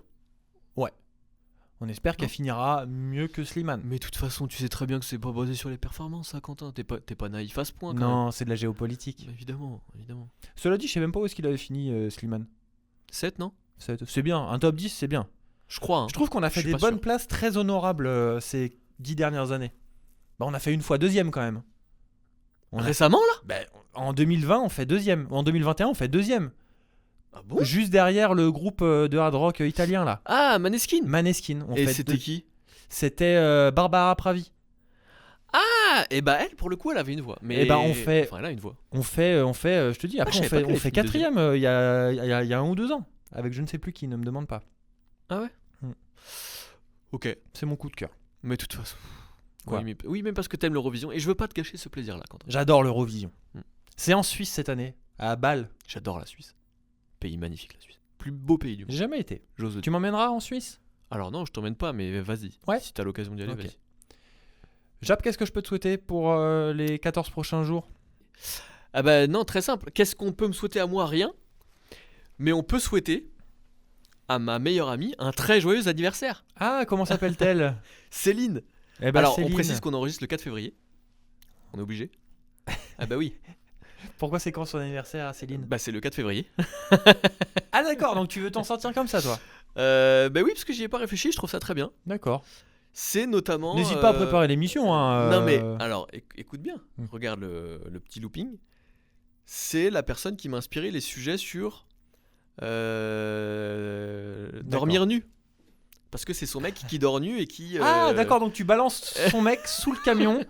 On espère qu'elle Non. finira mieux que Slimane. Mais de toute façon, tu sais très bien que c'est pas basé sur les performances, ça, Quentin. T'es pas naïf à ce point, quand même. Non, c'est de la géopolitique. Bah, évidemment, évidemment. Cela dit, je sais même pas où est-ce qu'il avait fini Slimane. 7, non? C'est bien, un top 10, c'est bien. Je crois. Hein. Je trouve qu'on a fait Je suis des pas bonnes sûr. places très honorables ces 10 dernières années. Bah, on a fait une fois deuxième quand même. On a- Récemment, là? Bah, en 2020, on fait deuxième. En 2021, on fait deuxième. Ah bon? Juste derrière le groupe de hard rock italien là. Ah, Maneskin. Maneskin. Et c'était qui? C'était Barbara Pravi. Ah, et bah elle, pour le coup, elle avait une voix. Mais Eh ben, on fait- Enfin, elle a une voix. On fait, je te dis, après je on savais pas fait, qu'elle on avait fait fait quatrième il y a 1 ou 2 ans. Avec je ne sais plus qui, ne me demande pas. Ah ouais? Hmm. Ok. C'est mon coup de cœur. Mais de toute façon. Quoi? Oui, même parce que t'aimes l'Eurovision. Et je veux pas te gâcher ce plaisir-là, Quentin. J'adore l'Eurovision. Hmm. C'est en Suisse cette année, à Bâle. J'adore la Suisse. Pays magnifique, la Suisse. Plus beau pays du monde. J'ai jamais été. J'ose le Tu m'emmèneras en Suisse? Alors non, je t'emmène pas, mais vas-y. Ouais. Si t'as l'occasion d'y aller, Ok. vas-y. Jap, qu'est-ce que je peux te souhaiter pour les 14 prochains jours? Ah bah non, très simple. Qu'est-ce qu'on peut me souhaiter à moi? Rien. Mais on peut souhaiter à ma meilleure amie un très joyeux anniversaire. Ah, comment s'appelle-t-elle? Céline. Eh ben, Alors, Céline. on précise qu'on enregistre le 4 février. On est obligé. Ah bah oui. Pourquoi c'est quand son anniversaire à Céline? Bah c'est le 4 février. Ah d'accord, donc tu veux t'en sortir comme ça toi? Bah oui, parce que j'y ai pas réfléchi, je trouve ça très bien. D'accord. C'est notamment... N'hésite pas à préparer l'émission. Hein, Non mais, alors, écoute bien. Hmm. Regarde le petit looping. C'est la personne qui m'a inspiré les sujets sur dormir nu. Parce que c'est son mec qui dort nu et qui... Ah d'accord, donc tu balances son mec sous le camion.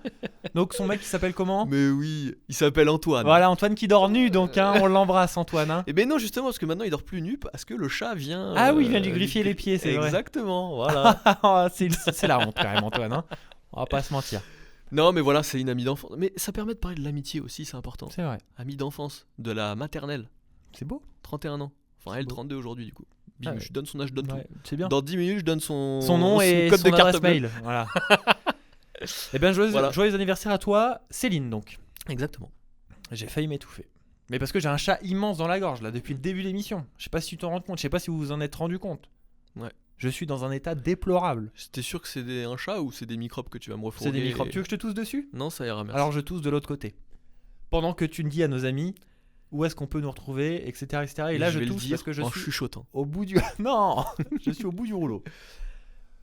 Donc son mec il s'appelle comment? Mais oui, il s'appelle Antoine. Voilà, Antoine qui dort nu, donc hein, on l'embrasse Antoine. Hein. Et ben non, justement, parce que maintenant il dort plus nu, parce que le chat vient... Ah oui, il vient lui griffier les pieds, c'est vrai. Exactement, voilà. c'est la honte quand même Antoine. Hein. On va pas se mentir. Non, mais voilà, c'est une amie d'enfance. Mais ça permet de parler de l'amitié aussi, c'est important. C'est vrai. Amie d'enfance, de la maternelle, C'est beau. 31 ans. Enfin, elle, beau. 32 aujourd'hui, du coup. Bim, Ah ouais. je donne son âge, je donne Ouais, c'est bien. tout. Dans 10 minutes, je donne son Son nom et code son de carte adresse bleue. mail. Voilà. Eh bien, Voilà. joyeux anniversaire à toi, Céline donc. Exactement. J'ai failli m'étouffer. Mais parce que j'ai un chat immense dans la gorge là depuis le début de l'émission. Je sais pas si tu t'en rends compte, je sais pas si vous vous en êtes rendu compte. Ouais. Je suis dans un état déplorable. T'es sûr que c'est un chat ou c'est des microbes que tu vas me refourguer? C'est des microbes. Tu veux que je te tousse dessus? Non, ça ira, merci. Alors je tousse de l'autre côté. Pendant que tu me dis à nos amis où est-ce qu'on peut nous retrouver, etc. etc. Et là je vais le tousse dire parce que je en suis chuchotant. au bout du... Non. Je suis au bout du rouleau.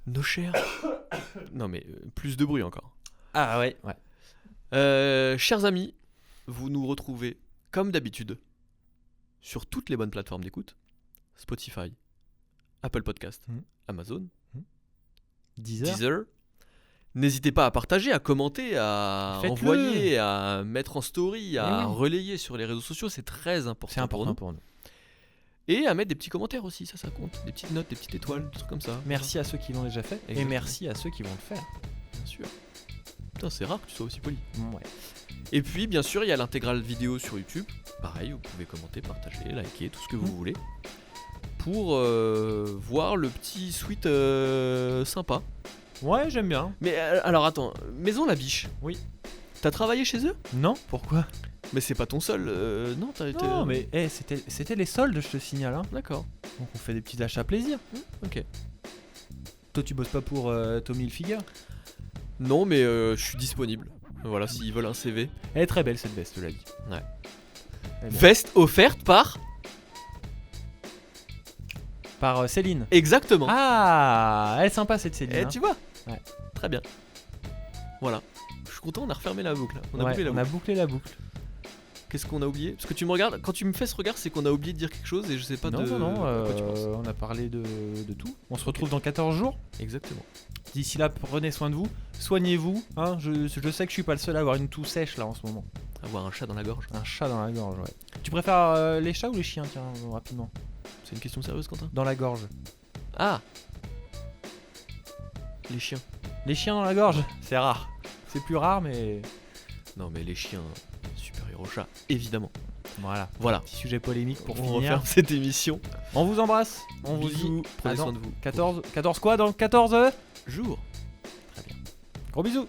Nos chers... non mais, plus de bruit encore. Ah ouais. Chers amis, vous nous retrouvez comme d'habitude sur toutes les bonnes plateformes d'écoute. Spotify, Apple Podcast, Mhm. Amazon, 10 heures. Deezer. N'hésitez pas à partager, à commenter, à Faites-le. envoyer, à mettre en story, à oui. relayer sur les réseaux sociaux, c'est très important, C'est important pour nous. pour nous. Et à mettre des petits commentaires aussi, ça compte. Des petites notes, des petites étoiles, des trucs comme ça. Merci à ceux qui l'ont déjà fait et Exactement. merci à ceux qui vont le faire. Bien sûr. Putain, c'est rare que tu sois aussi poli. Ouais. Et puis, bien sûr, il y a l'intégrale vidéo sur YouTube. Pareil, vous pouvez commenter, partager, liker, tout ce que vous voulez. Pour voir le petit suite sympa. Ouais, j'aime bien. Mais alors attends, Maison la Biche. Oui. T'as travaillé chez eux? Non, pourquoi? Mais c'est pas ton seul. Non, t'as été. Non, mais c'était les soldes, je te signale. Hein. D'accord. Donc on fait des petits achats plaisir. Ok. Toi, tu bosses pas pour Tommy Hilfiger? Non, mais je suis disponible. Voilà, s'ils veulent un CV. Elle est très belle cette veste, je l'ai dit. Ouais. Elle est bien. Veste offerte par. Par Céline. Exactement. Ah, elle est sympa cette Céline. Eh, hein. tu vois. Ouais. Très bien. Voilà. Je suis content, on a refermé la boucle. On a Ouais, bouclé la on boucle. a bouclé la boucle. Qu'est-ce qu'on a oublié? Parce que tu me regardes, quand tu me fais ce regard, c'est qu'on a oublié de dire quelque chose et je sais pas non, de non, à quoi tu penses. on a parlé de tout. On se retrouve dans 14 jours. Exactement. D'ici là, prenez soin de vous. Soignez-vous. Hein. Je sais que je suis pas le seul à avoir une toux sèche là en ce moment. Avoir un chat dans la gorge. Un chat dans la gorge, ouais. Tu préfères les chats ou les chiens, tiens, rapidement? C'est une question sérieuse, Quentin? Dans la gorge. Ah. Les chiens. Les chiens dans la gorge, c'est rare. C'est plus rare, mais Non, mais les chiens supérieurs aux chats, évidemment. voilà. Voilà. Petit sujet polémique pour On finir. referme cette émission. On vous embrasse. On vous Bisous, dit prenez à soin dans de vous. 14 quoi dans 14 Jour. Gros bisous.